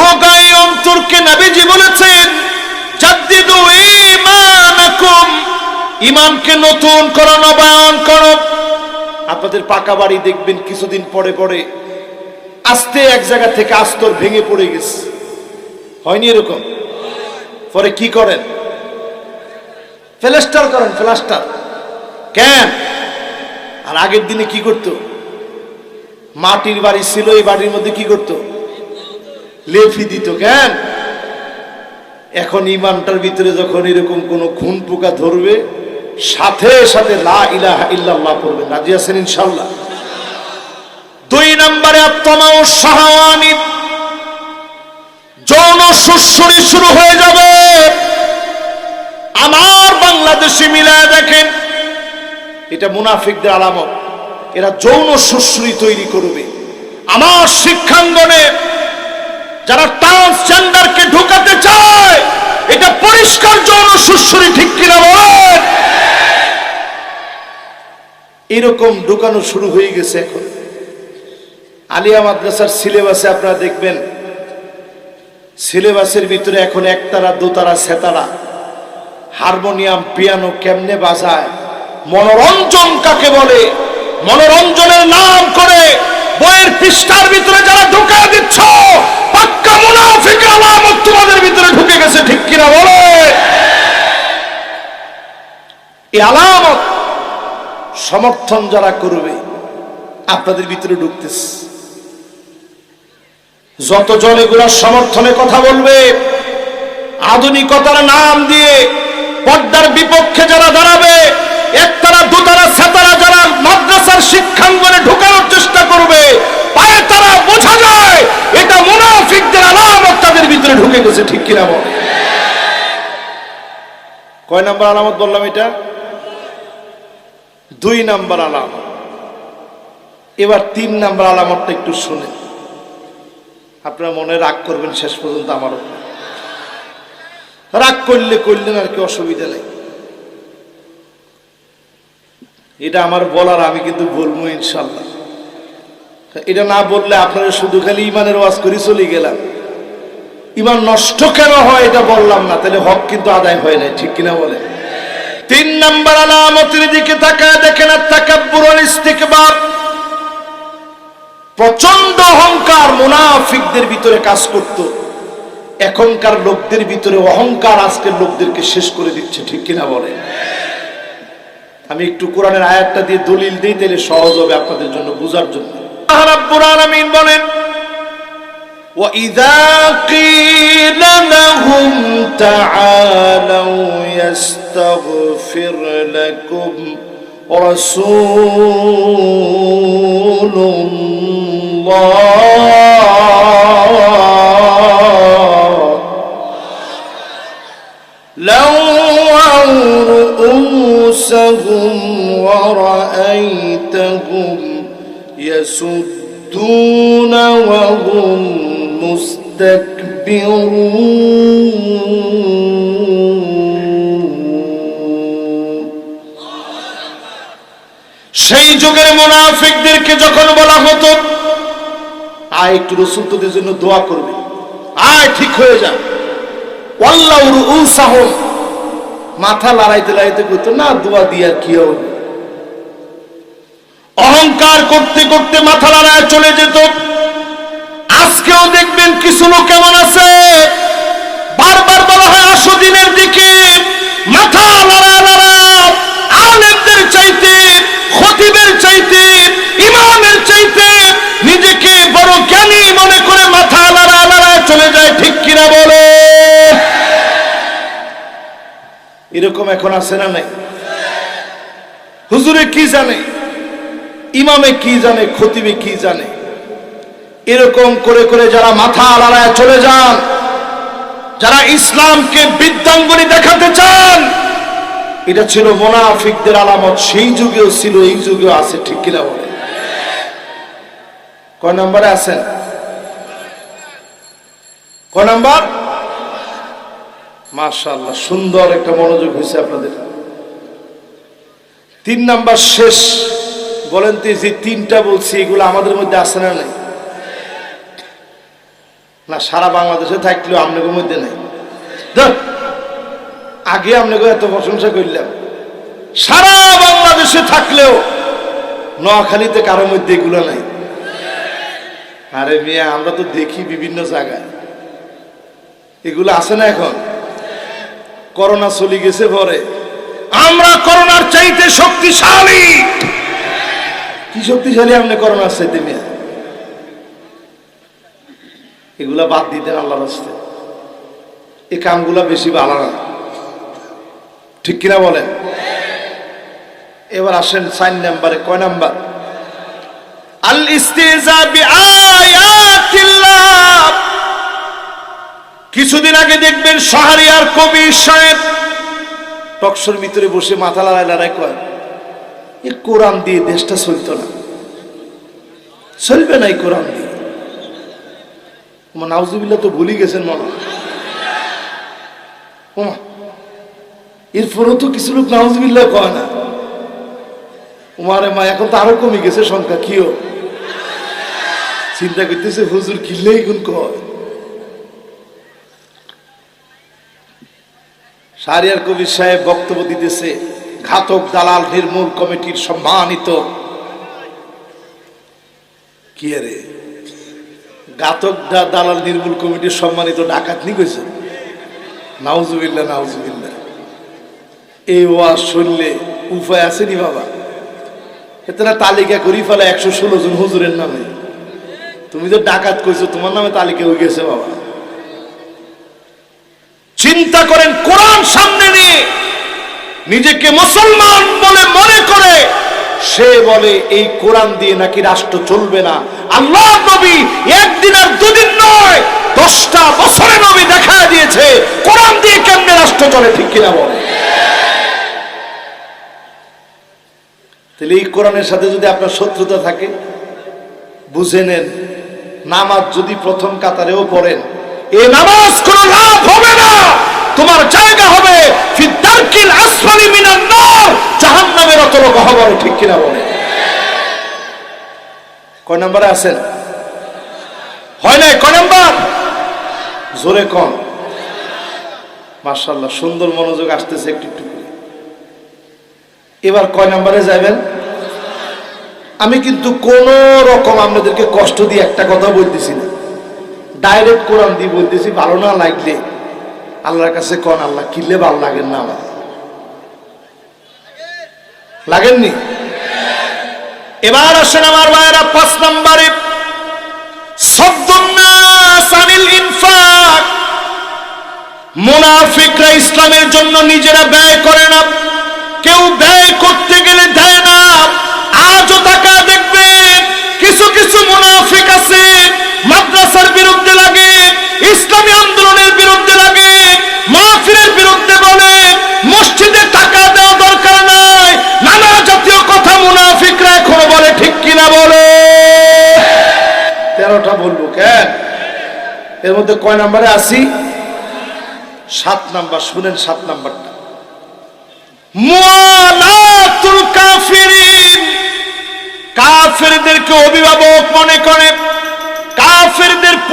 রোগায় অন্তরকে নবীজি বলেছেন জাদ্দিদু ঈমানাকুম, ঈমানকে নতুন করো, নবায়ন করো। আপনাদের পাকা বাড়ি দেখবেন কিছুদিন পরে পরে আস্তে এক জায়গা থেকে আস্তর ভেঙে পড়ে গেছে, হয়নি এরকম? পরে কি করেন? প্লাস্টার করেন, প্লাস্টার। কেন? আর আগের দিনে কি করতো? মাটির বাড়ি ছিল, এই বাড়ির মধ্যে কি করতো? লেফি দিত। কেন? এখন ইমানটার ভিতরে যখন এরকম কোন খুন পোকা ধরবে, সাথে সাথে লা ইলাহা ইল্লাল্লাহ পড়বেন। রাজি আছেন ইনশাআল্লাহ? 2 নম্বরে আত্মাও শাহাওয়ানি, যৌন সুসুরি শুরু হয়ে যাবে। আমার বাংলাদেশে মিলায় দেখেন, এটা মুনাফিকদের আলামত। এরা যৌন সুসুরি তৈরি করবে। আমার শিক্ষাঙ্গনে যারা ট্রান্সজেন্ডারকে ঢুকাতে চায়, এটা পরিষ্কার যৌন সুসুরি, ঠিক কিনা বলেন? এরকম ঢুকানো শুরু হয়ে গেছে এখন। আলিয়া মাদ্রাসার সিলেবাসে আপনারা দেখবেন, সিলেবাসের ভিতরে এখন একতারা, দোতারা, সেতারা, হারমোনিয়াম, পিয়ানো কেমনে বাজায়, মনোরঞ্জন কাকে বলে, মনোরঞ্জনের নাম করে বইয়ের পৃষ্ঠার ভিতরে যারা ঢুকে দিচ্ছ, পাক্কা মুনাফিকের আলামত তোমাদের ভিতরে ঢুকে গেছে, ঠিক কিনা বলে? এই আলামত সমর্থন যারা করবে আপনাদের ভিতরে ঢুকতেছে। যতজন এগুলোর সমর্থনে কথা বলবে, আধুনিকতার নাম দিয়ে পর্দার বিপক্ষে যারা দাঁড়াবে, একতারা, দুতারা, সেতারা যারা মাদ্রাসার শিক্ষাঙ্গনে ঢোকানোর চেষ্টা করবে, পায়ে তারা বোঝা যায় এটা মুনাফিকদের আলামত তাদের ভিতরে ঢুকে গেছে, ঠিক কিনা বলে? কয় নাম্বার আলামত বললাম? এটা 2 নাম্বার আলামত। এবার 3 নাম্বার আলামতটা একটু শুনে আপনারা মনে রাগ করবেন শেষ পর্যন্ত। আমারও রাগ করলেন, আর কি অসুবিধা নেই। এটা আমার বলার, আমি কিন্তু বলবো ইনশাল্লাহ। এটা না বললে আপনারা শুধু খালি ইমানের ওয়াজ করে চলে গেলাম। ইমান নষ্ট কেন হয় এটা বললাম না, তাহলে হক কিন্তু আদায় হয় না, ঠিক কিনা বলে? 3 নাম্বার আলামতের দিকে তাকায় দেখেন, তাকাব্বুর ওয়াল ইস্তিকবার। প্রচন্ড অহংকার মুনাফিকদের ভিতরে কাজ করত। এখনকার লোকদের ভিতরে অহংকার আজকের লোকদেরকে শেষ করে দিচ্ছে, ঠিক কিনা বলে? আমি একটু কোরআনের আয়াতটা দিয়ে দলিল দিই, তাহলে সহজ হবে আপনাদের জন্য বুঝার জন্য। আল্লাহ রাব্বুল আলামিন বলেন, وَإِذَا قِيلَ لَهُمْ تَعَالَوْا يَسْتَغْفِرْ لَكُمْ رَسُولُ اللَّهِ لَوَّوْا رُءُوسَهُمْ وَرَأَيْتَهُمْ يَسُدُّونَ وَهُمْ মুস্তাকবিরুন। সেই যুগের মুনাফিকদেরকে যখন বলা হতো আয় একটু রসুল তোদের জন্য দোয়া করবে, আয় ঠিক হয়ে যা। ওয়াল্লাহু রুউসাহুম, মাথা লড়াইতে লড়াইতে কইতো না দোয়া দিয়ে আর কি হবে। অহংকার করতে করতে মাথা লড়ায় চলে যেত। আজকেও দেখবেন কিছু লোক কেমন আছে, বারবার বলা হয় আসো দিনের দিকে, মাথা লড়া লড়া, আলেমদের চাইতে, খতিবের চাইতে, ইমামের চাইতে নিজেকে বড় জ্ঞানী মনে করে মাথা লড়া লড়ায় চলে যায়, ঠিক কিনা বলে? এরকম এখন আছে না নাই? হুজুরে কি জানে, ইমামে কি জানে, খতিবে কি জানে, এরকম করে করে যারা মাথা লড়ায় চলে যান, যারা ইসলামকে বৃদ্ধাঙ্গুলি দেখাতে চান, এটা ছিল মুনাফিকদের আলামত। সেই যুগেও ছিল, এই যুগেও আছে, ঠিক কিনা বলে? কয় নম্বরে আছেন? কয় নাম্বার? মাশাআল্লাহ, সুন্দর একটা মনোযোগ হয়েছে আপনাদের। 3 নাম্বার শেষ। বলেন তো, যে 3টা বলছি এগুলো আমাদের মধ্যে আছে না নাই? না, সারা বাংলাদেশে থাকলেও আপনাদের মধ্যে নাই। আগে আপনাকে এত প্রশংসা করলাম, সারা বাংলাদেশে থাকলেও নোয়াখালীতে কারোর মধ্যে এগুলো নাই। আরে মিয়া, আমরা তো দেখি বিভিন্ন জায়গায় এগুলো আছে না। এখন করোনা চলে গেছে পরে আমরা করোনার চাইতে শক্তিশালী। কি শক্তিশালী আপনি করোনার চাইতে মিয়া? এগুলা বাদ দিতেন আল্লাহর রাস্তে, এই কামগুলা বেশি ভালো না, ঠিক কিনা বলেন? এবার আসেন 4 নম্বরে। কয় নাম্বার? আল ইস্তিজা বিআয়াতিল্লাহ। কিছুদিন আগে দেখবেন শাহরিয়ার কবি সাহেব টকশোর ভিতরে বসে মাথা লড়াই লড়াই কয়, এ কোরআন দিয়ে দেশটা চলতো না, চলবে না এই কোরআন দিয়ে। নাউজুবিল্লাহ তো ভুলি গেছেন মনে। এরপরও তো কিছু লোক নাউজুবিল্লাহ কয় না। উমারে মা, এখন তো আরো কমে গেছে সংখ্যা। কিও চিন্তা করতেছে হুজুর কিনলেই গুণ কয়। শাহরিয়ার কবির সাহেব বক্তব্য দিতেছে, ঘাতক দালাল নির্মূল কমিটির সম্মানিত, কি রে ঘাতক দালাল নির্মূল কমিটির সম্মানিত ডাকাত নি কইছে। নাউজুবিল্লাহ, নাউজুবিল্লাহ। এই ওয়াজ শুনলে উপায় আসেনি বাবা। এতটা তালিকা করি ফেলে 116 জন হুজুরের নামে। তুমি তো ডাকাত কইছো, তোমার নামে তালিকা হয়ে গেছে বাবা। চিন্তা করেন, কোরআন সামনে নিয়ে নিজেকে মুসলমান বলে মনে করে সে বলে এই কোরআন দিয়ে নাকি রাষ্ট্র চলবে না। আল্লাহ নবী একদিন আর দুদিন নয়, 10টা বছরে নবী দেখা দিয়েছে কোরআন দিয়ে কেমনে রাষ্ট্র চলে, ঠিক কিনা বলে? তাহলে এই কোরআনের সাথে যদি আপনার শত্রুতা থাকে, বুঝে নেন, নামাজ যদি প্রথম কাতারেও পড়েন, এই নামাজ কোনো লাভ হবে না। তোমার জায়গা হবে ফি দারকিল আসফালি মিনান নার, জাহান্নামের অতল গহ্বরে, ঠিক কিনা বলে? কয় নম্বরে আছেন? হয় নাই? কয় নম্বর? জোরে কম। মাশাআল্লাহ, সুন্দর মনোযোগ আসতেছে একটু একটু করে। এবার কয় নম্বরে যাবেন? আমি কিন্তু কোন রকম আপনাদেরকে কষ্ট দিয়ে একটা কথা বলতেছি না, ডাইরেক্ট কোরআন দিয়ে বলতেছি। ভালো না লাগলে আল্লাহর কাছে কোন, আল্লাহ কিনলে ভালো লাগেন না আমার, লাগেননি? এবার আসেন আমার ভাইয়েরা 5 নম্বরে, সাদ্দুন্নাস আনিল ইনফাক। মুনাফিকরা ইসলামের জন্য নিজেরা ব্যয় করে না, কেউ ব্যয় করতে গেলে দেয় না। আজও টাকা দেখবেন কিছু কিছু মুনাফিক আছে, মাদ্রাসার বিরুদ্ধে লাগে, ইসলামী আন্দোলনের বিরুদ্ধে লাগে, মাহফিলের বিরুদ্ধে বলে, মসজিদে টাকা দেওয়া দরকার নাই, নানা জাতীয় কথা মুনাফিকরা এখনো বলে, ঠিক কিনা বলে? 13টা বলবো কেন? এর মধ্যে কয় নম্বরে আসি? 7 নাম্বার। শুনেন 7 নাম্বারটা, মুআলাতুল কাফিরিন। কাফেরদেরকে অভিভাবক মনে করে,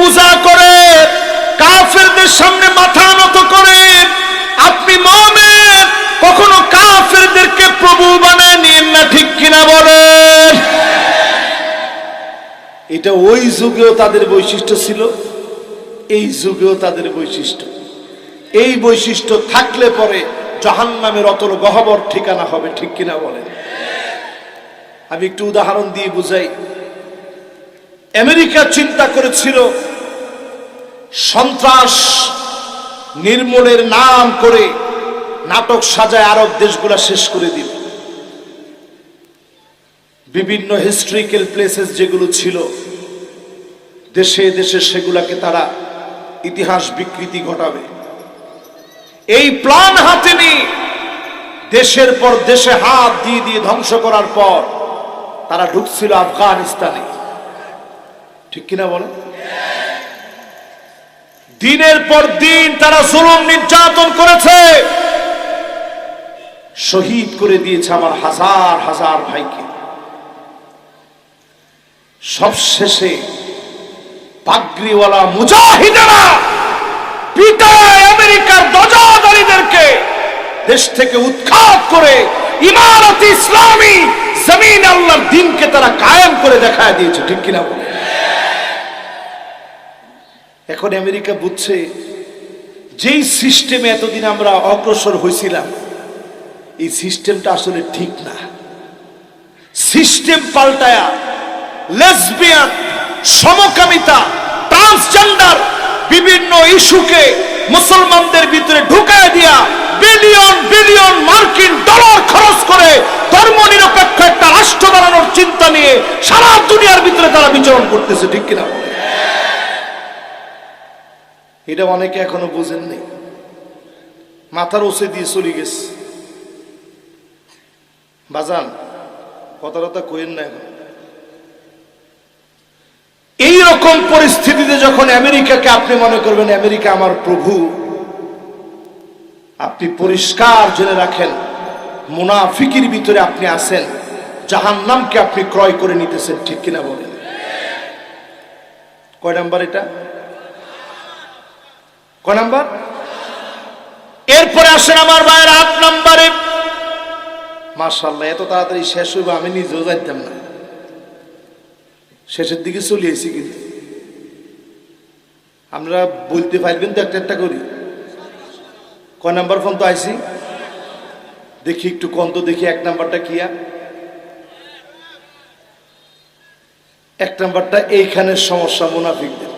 পূজা করে, কাফেরদের সামনে মাথা নত করে। আপনি মুমিন, কখনো কাফেরদেরকে প্রভু বানায় নিন না, ঠিক কিনা বলেন? এটা ওই যুগেও তাদের বৈশিষ্ট্য ছিল, এই যুগেও তাদের বৈশিষ্ট্য। এই বৈশিষ্ট্য থাকলে পরে জাহান্নামের অতল গহ্বর ঠিকানা হবে, ঠিক কিনা বলেন? আমি একটু উদাহরণ দিয়ে বুঝাই। আমেরিকা চিন্তা করেছিল সন্ত্রাস নির্মূলের নাম করে নাটক সাজায় আরব দেশগুলা শেষ করে দিল। বিভিন্ন হিস্ট্রিক্যাল প্লেসেস যেগুলো ছিল দেশে দেশে, সেগুলাকে তারা ইতিহাস বিকৃতি ঘটাবে এই প্ল্যান হাতে নিয়ে দেশের পর দেশে হাত দিয়ে দিয়ে ধ্বংস করার পর তারা ঢুকছিল আফগানিস্তানে, ঠিক কিনা বলেন? দিনের পর দিন তারা জুলুম নির্যাতন করেছে, শহীদ করে দিয়েছে আমার হাজার হাজার ভাইকে। সবশেষে পাগড়িওয়ালা মুজাহিদেরা পিটায় আমেরিকার ধ্বজাধারীদেরকে দেশ থেকে উৎখাত করে ইমারত ইসলামী জমিন আল্লাহর দ্বীনকে তারা কায়েম করে দেখায় দিয়েছে, ঠিক কিনা বলে? এখন আমেরিকা বুঝছে যেই সিস্টেমে এতদিন আমরা অগ্রসর হয়েছিলাম, এই সিস্টেমটা আসলে ঠিক না। সিস্টেম পাল্টায়া লেসবিয়ান, সমকামিতা, ট্রান্সজেন্ডার বিভিন্ন ইস্যুকে মুসলমানদের ভিতরে ঢুকায় দিয়া বিলিয়ন বিলিয়ন মার্কিন ডলার খরচ করে ধর্মনিরপেক্ষ একটা রাষ্ট্র বানানোর চিন্তা নিয়ে সারা দুনিয়ার ভিতরে তারা বিচরণ করতেছে, ঠিক কিনা? এটা অনেকে এখনো বুঝেননি, মাথার ওসে দিয়ে চলে গেছে। বাজান কথা কইেন না। এখন এইরকম পরিস্থিতিতে যখন আমেরিকাকে আপনি মনে করবেন আমেরিকা আমার প্রভু, আপনি পরিষ্কার জেনে রাখেন মুনাফিকির ভিতরে আপনি আছেন, জাহান্নামকে আপনি ক্রয় করে নিতেছেন, ঠিক কিনা বলেন? কয় নাম্বার এটা? কয় নাম্বার? এরপরে আসেন আমার ভাইয়ের 8 নম্বরে। মাশাআল্লাহ, এত তাড়াতাড়ি শেষ হইব আমি নিজেও জানতাম না। শেষের দিকে চলে এসেছি, কিন্তু আমরা বলতে পারবেন তো একটা একটা করি? কয় নাম্বার ফোন তো আইসি দেখি, একটু কন্ত দেখি। 1 নাম্বারটা কিয়া? 1 নাম্বারটা এইখানের সমস্যা, মুনাফিকদের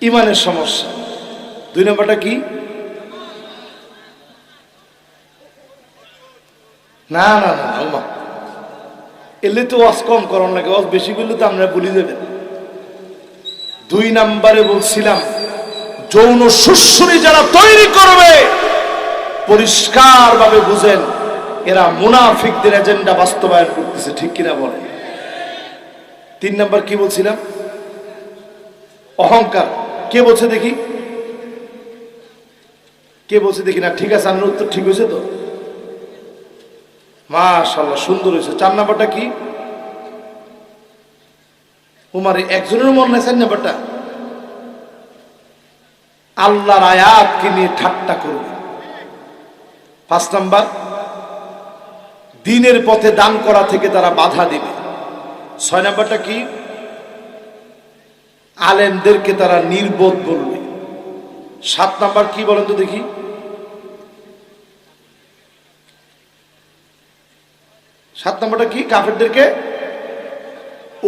ইমানের সমস্যা। 2 নাম্বারটা কি? না না না না, এলে তো ওয়াজ কম করন লাগে, ওয়াজ বেশি করলে তো আমরা বলি যাবেন। 2 নাম্বারে বলছিলাম যৌন সুশ্রী যারা তৈরি করবে পরিষ্কার ভাবে বুঝেন এরা মুনাফিকদের এজেন্ডা বাস্তবায়ন করতেছে, ঠিক কিনা বলেন? 3 নাম্বার কি বলছিলাম? অহংকার। কে বলছে দেখি? কে বলছে দেখি? না, ঠিক আছে, আমার উত্তর ঠিক হয়েছে তো? মাশাআল্লাহ, সুন্দর হয়েছে। 4 নাম্বারটা কি? উমার একজনের মন নাই। 4 নাম্বারটা আল্লাহর আয়াতকে নিয়ে ঠাট্টা করবে। 5 নাম্বার দ্বীনের পথে দান করা থেকে তারা বাধা দিবে। 6 নাম্বারটা কি? আলেমদেরকে তারা নির্বোধ বলবে। 7 নাম্বার কি বলেন তো দেখি? 7 নাম্বারটা কি? কাফেরদেরকে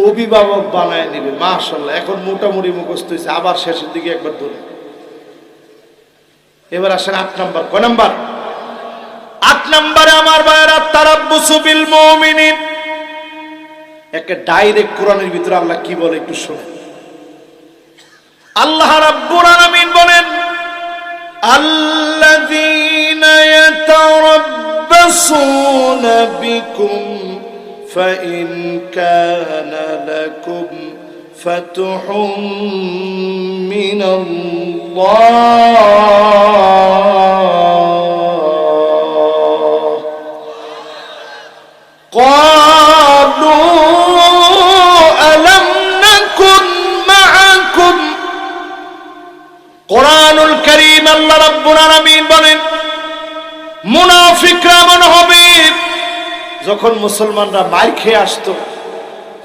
অভিভাবক বানায় নিবে। মাশাআল্লাহ, এখন মোটামুটি মুখস্থ হয়েছে। আবার শেষের দিকে একবার ধরে। এবার আসেন 8 নাম্বার। কয় নাম্বার? 8 নাম্বারে আমার ভাইয়েরা তারাব্বুসু বিল মুমিনিন। একটা ডাইরেক্ট কোরআনের ভিতরে আল্লাহ কি বলে একটু শুনেন। আল্লাহ রাব্বুল আলামিন বলেন, আল্লাযীনা ইয়াতারাব্বাসুনা বিকুম ফাইন কানা লাকুম ফাতহুম মিনাল্লাহ ক্বালু আলাম নাকুন মা'a যখন মুসলমানরা মার খেয়ে আসতো,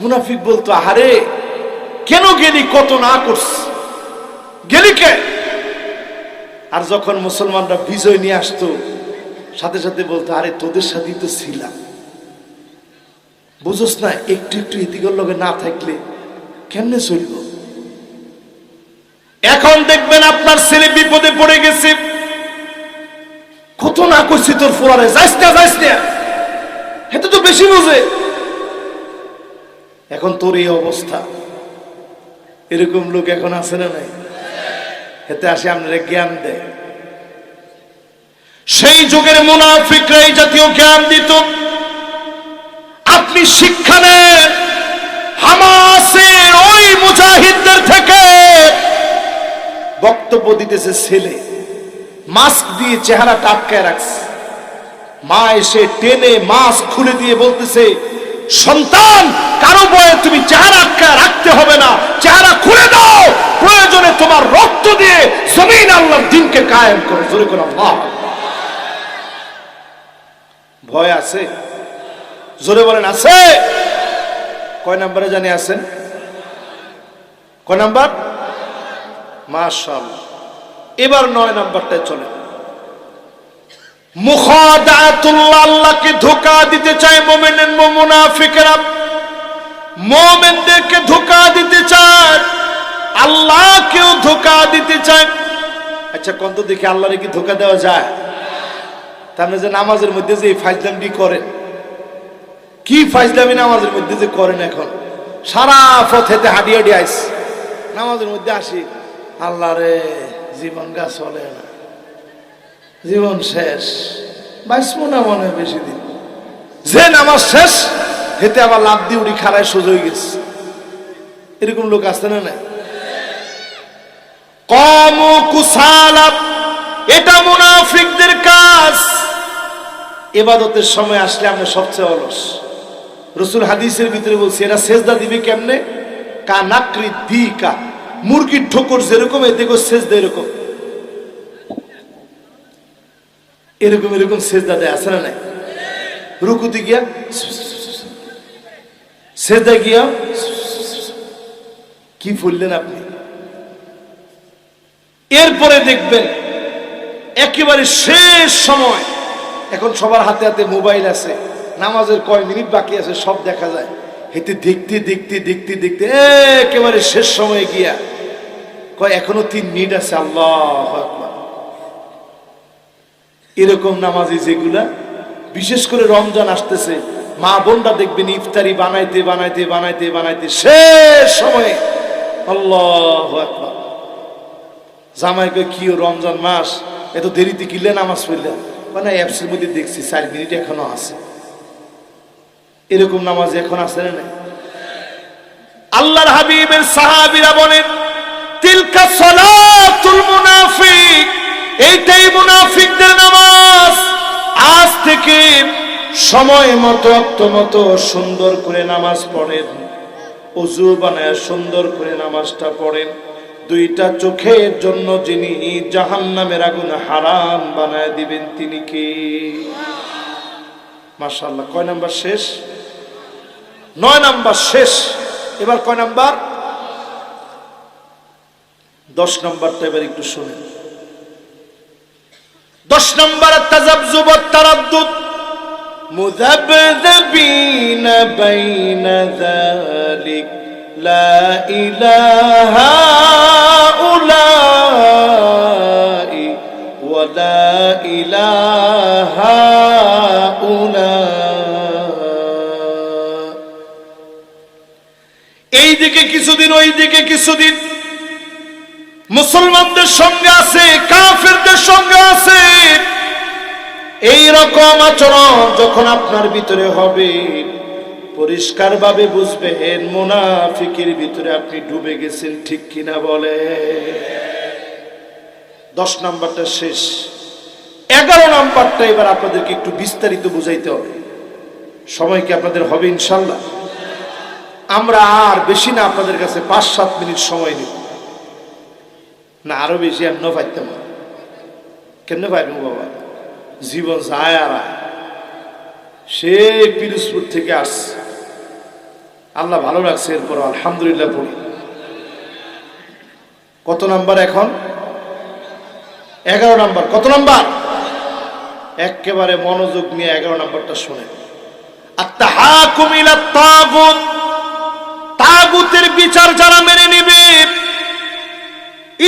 মুনাফিক বলতো, আরে কেন গেলি, কত না করছ, গেলি কে? আর যখন মুসলমানরা বিজয় নিয়ে আসতো, সাথে সাথে বলতো, আরে তোদের সাথেই তো ছিলাম, বুঝোস না, একটু একটু ইতিকর লগে না থাকলে কেমনে চলব? এখন দেখবেন আপনার ছেলে বিপদে পড়ে গেছে, কত না করছি তোর ফোরারে, যাইস না যাইস না, এতে তো বেশি বোঝে। এখন তোর এই অবস্থা, এরকম লোক এখন আছে না নাই? এতে আসে আপনারা জ্ঞান দেয়। সেই যুগের মুনাফিকরা এই জাতীয় জ্ঞান দিত। আপনি শিক্ষা নেন হামাসের ওই মুজাহিদদের থেকে। বক্তব্য দিতেছে ছেলে, মাস্ক দিয়ে চেহারাটা আটকায় রাখছে, মা এসে টেনে মাস্ক খুলে দিয়ে বলতেছে, সন্তান, কারো বয়ে তুমি চেহারা আটকায় রাখতে হবে না, চেহারা খুলে দাও, প্রয়োজনে তোমার রক্ত দিয়ে জমিন আল্লাহর দ্বীনকে কায়েম করো। জোরে করে আল্লাহ। ভয় আছে? জোরে বলেন আছে? কয় নম্বরে জানি আছেন? কয় নাম্বার? মাশাআল্লাহ। এবার 9 নাম্বারটায় চলে। মুখাদাতুল্লাহ, আল্লাহকে ধোঁকা দিতে চায় মুমিন মুনাফিকরা, মুমিনদেরকে ধোঁকা দিতে চায়, আল্লাহকেও ধোঁকা দিতে চায়। আচ্ছা কোন তো দেখি আল্লাহরে কি ধোঁকা দেওয়া যায়? তার মানে যে নামাজের মধ্যে যে এই ফাজলামটি করেন, কি ফাজলামি নামাজের মধ্যে যে করেন, এখন সারা পথেতে হাঁটিয়ে হাঁটিয়ে আইস, নামাজের মধ্যে আসি, আল্লাহ রে জীবন গা চলে না, জীবন শেষ, বাইসমো না মনে হয় বেশি দিন, যে নামাজ শেষ হেতে আবার লাভ দিয়ে উড়ি খাড়ায় সোজ হয়ে গেছে। এরকম লোক আসতে না না? কম কুসালা, এটা মুনাফিকদের কাজ। ইবাদতের সময় আসলে আমরা সবচেয়ে অলস। রাসূল হাদিসের ভিতরে বলছে, এরা সেজদা দিবে কেমনে? কানাকরি দিকা, মুরগির ঠোকর যেরকম এদিকে সেজদা এরকম, এরকম এরকম সেজদা দেয়, আছে না নাই? রুকুতে গিয়া, সেজদা গিয়া, কি বললেন আপনি? এরপরে দেখবেন একেবারে শেষ সময়, এখন সবার হাতে হাতে মোবাইল আছে, নামাজের কয় মিনিট বাকি আছে সব দেখা যায়, হেতে দেখতে দেখতে দেখতে দেখতে একেবারে শেষ সময়ে গিয়া কয় এখনো 3 মিনিট আছে, আল্লাহু আকবার। এরকম নামাজি যেগুলা, বিশেষ করে রমজান আসতেছে, মা বোনরা দেখবেন ইফতারি বানাইতে বানাইতে বানাইতে বানাইতে শেষ সময়ে আল্লাহু আকবার। জামাই কয় কি রমজান মাস, এত দেরিতে কিলে নামাজ পড়লেন? মানে অ্যাপসের মধ্যে দেখছি 4 মিনিট এখনো আছে। এরকম নামাজ এখন আছে না? আল্লাহর হাবিবের সাহাবীরা বলেন, তিলকা সালাতুল মুনাফিক, এইটাই মুনাফিকদের নামাজ। আজ থেকে সময় মতো ওয়াক্ত মতো সুন্দর করে নামাজ পড়েন, ওযু বানায় সুন্দর করে নামাজটা পড়েন। 2টা চোখের জন্য যিনি জাহান্নামের আগুন হারাম বানায় দিবেন তিনি কে? মাশাআল্লাহ। কয় নাম্বার শেষ? 9 নাম্বার শেষ। এবার কয় নাম্বার? 10 নাম্বারটা এবার একটু শুনেন। 10 নাম্বার তাযাবযুব ওয়াত তারাদ্দুদ, মুযাবযাবিনা বাইনা যালিক লা ইলাহা উলাই ওয়া লা ইলাহা উলা। এইদিকে কিছুদিন ওইদিকে কিছুদিন, মুসলমানদের সঙ্গে আছে, কাফেরদের সঙ্গে আছে। এই রকম আচরণ যখন আপনার ভিতরে হবে, পরিষ্কার ভাবে বুঝবেন মুনাফিকের ভিতরে আপনি ডুবে গেছেন। ঠিক কিনা বলে? 10 নাম্বারটা শেষ। 11 নাম্বারটা এবার আপনাদেরকে একটু বিস্তারিত বুঝাইতে হবে। সময় কি আপনাদের হবে ইনশাল্লাহ? আমরা আর বেশি না, আপনাদের কাছে 5-7 মিনিট সময় নিব না, আরো বেশি এমন পাইতাম। কেন পাইব বাবা, জীবন যায় আর সে পিরোজপুর থেকে আসছে, আল্লাহ ভালো রাখছে, এরপর আলহামদুলিল্লাহ পড়ি। কত নাম্বার এখন? 11 নাম্বার। কত নাম্বার? একেবারে মনোযোগ নিয়ে 11 নাম্বারটা শুনে। আত-তাহাকুম ইলা তাগুত, তাগুতের বিচার যারা মেনে নেবে,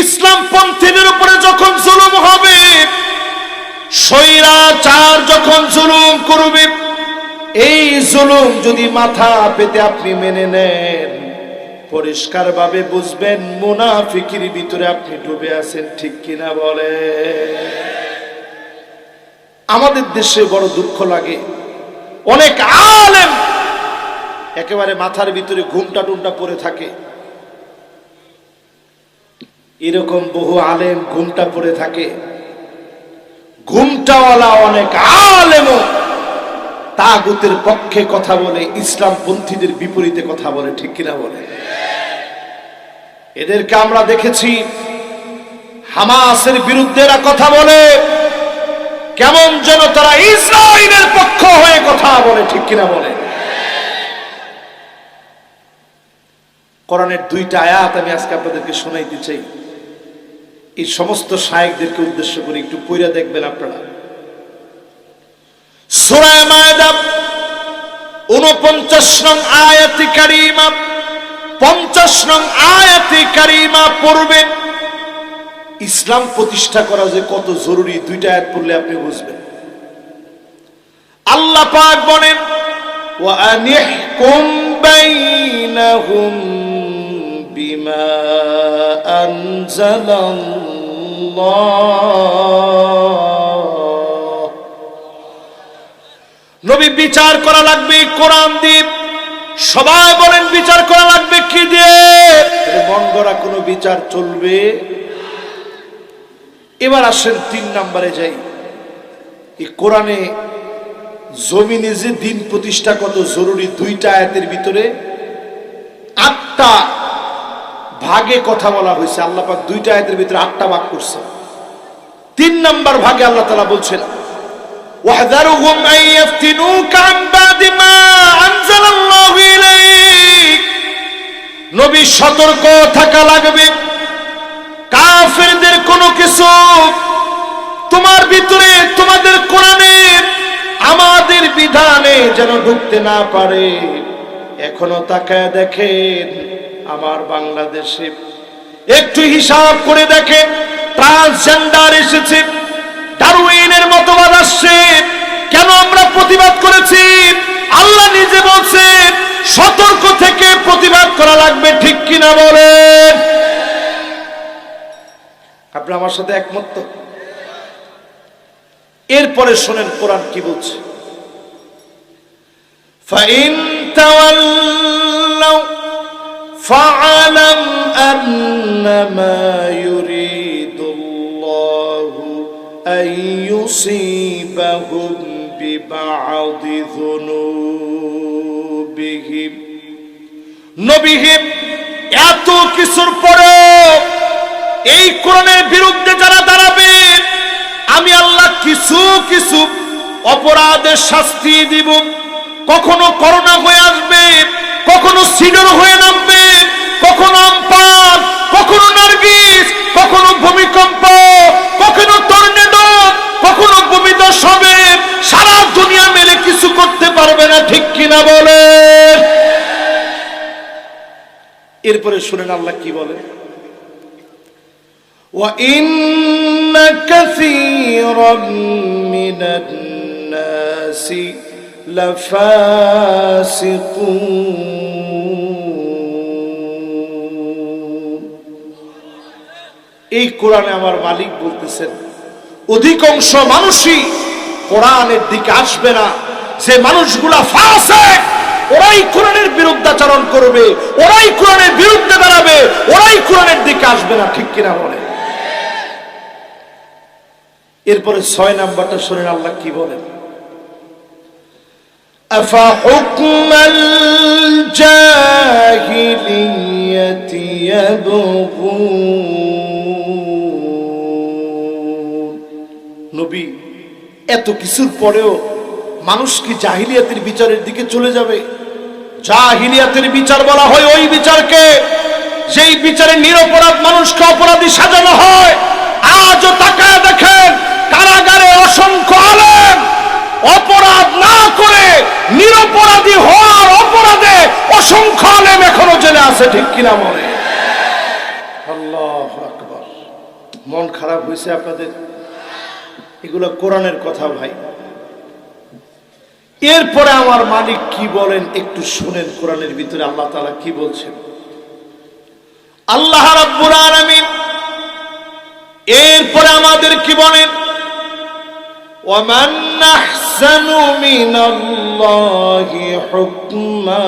ইসলাম পন্থীদের উপরে যখন জুলুম হবে, স্বৈরাচার যখন জুলুম করবে, এই জুলুম যদি মাথা পেতে আপনি মেনে নেন, পরিষ্কার ভাবে বুঝবেন মুনাফিকির ভিতরে আপনি ডুবে আছেন। ঠিক কিনা বলে? আমাদের দেশে বড় দুঃখ লাগে, অনেক আলেম একেবারে মাথার ভিতরে ঘুমটা টুমটা পড়ে থাকে। এরকম বহু আলেম ঘুমটা পড়ে থাকে, ঘুমটাওয়ালা অনেক আলেমও তাগুতের পক্ষে কথা বলে, ইসলাম পন্থীদের বিপরীতে কথা বলে। ঠিক কিনা বলে? এদেরকে আমরা দেখেছি হামাসের বিরুদ্ধে এরা কথা বলে, কেমন যেন তারা ইসরায়েলের পক্ষ হয়ে কথা বলে। ঠিক কিনা বলে? কোরআনের 2টা আয়াত আমি আজকে আপনাদেরকে শোনাইতে চাই। এই সমস্ত শায়েখদেরকে উদ্দেশ্য করে একটু পড়ে দেখবেন আপনারা। সূরা মায়েদা 49 নং আয়াতে কারিমা, 50 নং আয়াতে কারিমা পড়বেন। ইসলাম প্রতিষ্ঠা করা যে কত জরুরি, 2টা আয়াত পড়লে আপনি বুঝবেন। আল্লাহ পাক বলেন, ওয়া আনিহকুম বাইনাহুম বিমা আনজালাল্লাহ। নবী বিচার করা লাগবে কোরআন দিয়ে। সবাই বলেন বিচার করা লাগবে কি দিয়ে? মন গড়া কোনো বিচার চলবে? এবার আসেন 3 নম্বরে যাই। এই কোরআনে জমিনে যে দিন প্রতিষ্ঠা কত জরুরি, 2টা আয়াতের ভিতরে 8টা ভাগে কথা বলা হয়েছে। আল্লাহ পাক 2টা আয়াতের ভিতরে 8টা ভাগ করছে। 3 নম্বর ভাগে আল্লাহ তাআলা বলছেন, ওয়াহযারুহুম আন ইফতিনুকা আন বাদি মা আনজালাল্লাহু ইলাইক। নবী সতর্ক থাকা লাগবে, কাফেরদের কোনো কিছু তোমার ভিতরে, তোমাদের কোরআনে, আমাদের বিধানে যেন ঢুকতে না পারে। এখনো তাকায় দেখেন আমার বাংলাদেশে, একটু হিসাব করে দেখেন, ট্রান্সজেন্ডার এসেছে, ডারউইনের মতবাদ আসছে। কেন আমরা প্রতিবাদ করেছি? আল্লাহ নিজে বলছেন সতর্ক থেকে প্রতিবাদ করা লাগবে। ঠিক কিনা বলেন? আপনি আমার সাথে একমত তো? এরপরে শোনেন কোরআন কি বলছে। ফাইন তাওয়াল্লাউ ফাআলাম আন্নামা ইউরিদুল্লাহু আন ইউসিবাহুম বিবা'দি যুনুবিহিম। নবীহিম এত কিছুর পরেও এই কোরআনের বিরুদ্ধে যারা দাঁড়াবে, আমি আল্লাহ কিছু কিছু অপরাধের শাস্তি দিব। কখনো করোনা হয়ে আসবে, কখনো সিডর হয়ে নামবে, কখনো আমপান, কখনো নার্গিস, কখনো ভূমিকম্প, কখনো টর্নেডো, কখনো ভূমিধস হবে। সারা দুনিয়া মেলে কিছু করতে পারবে না। ঠিক কিনা বলে? এরপরে শুনেন আল্লাহ কি বলে, وَإِنَّ كَثِيرًا مِنَ النَّاسِ لَفَاسِقُونَ। এই কোরআনে আমার মালিক বলতেছেন অধিকাংশ মানুষই কোরআনের দিকে আসবে না। যে মানুষগুলা ফাসিক, ওরাই কোরআনের বিরুদ্ধাচরণ করবে, ওরাই কোরআনের বিরুদ্ধে দাঁড়াবে, ওরাই কোরআনের দিকে আসবে না। ঠিক কিনা বলে? এরপরে 6 নাম্বারটা শুনেন আল্লাহ কি বলেন, আফা হুকমাল জাহিলিয়াতি ইয়াবগুন। নবী এত কিছুর পরেও মানুষ কি জাহিলিয়াতের বিচারের দিকে চলে যাবে? জাহিলিয়াতের বিচার বলা হয় ওই বিচারকে যেই বিচারে নিরপরাধ মানুষকে অপরাধী সাজানো হয়। আজও তাকায় দেখেন, কারাগারে অসংখ্য আলেম অপরাধ না করে নিরপরাধী হওয়ার অপরাধে অসংখ্য আলেম এখনো জেলে আছে, ঠিক কিনা বলে? আল্লাহু আকবার। মন খারাপ হয়েছে আপনাদের? এগুলো কোরআনের কথা ভাই। এরপরে আমার মালিক কি বলেন একটু শুনেন। কোরআনের ভিতরে আল্লাহ তাআলা কি বলছেন? আল্লাহ রাব্বুল আলামিন এরপরে আমাদের কি বলেন? ওয়ামান আহসানু মিনাল্লাহি হুকমা,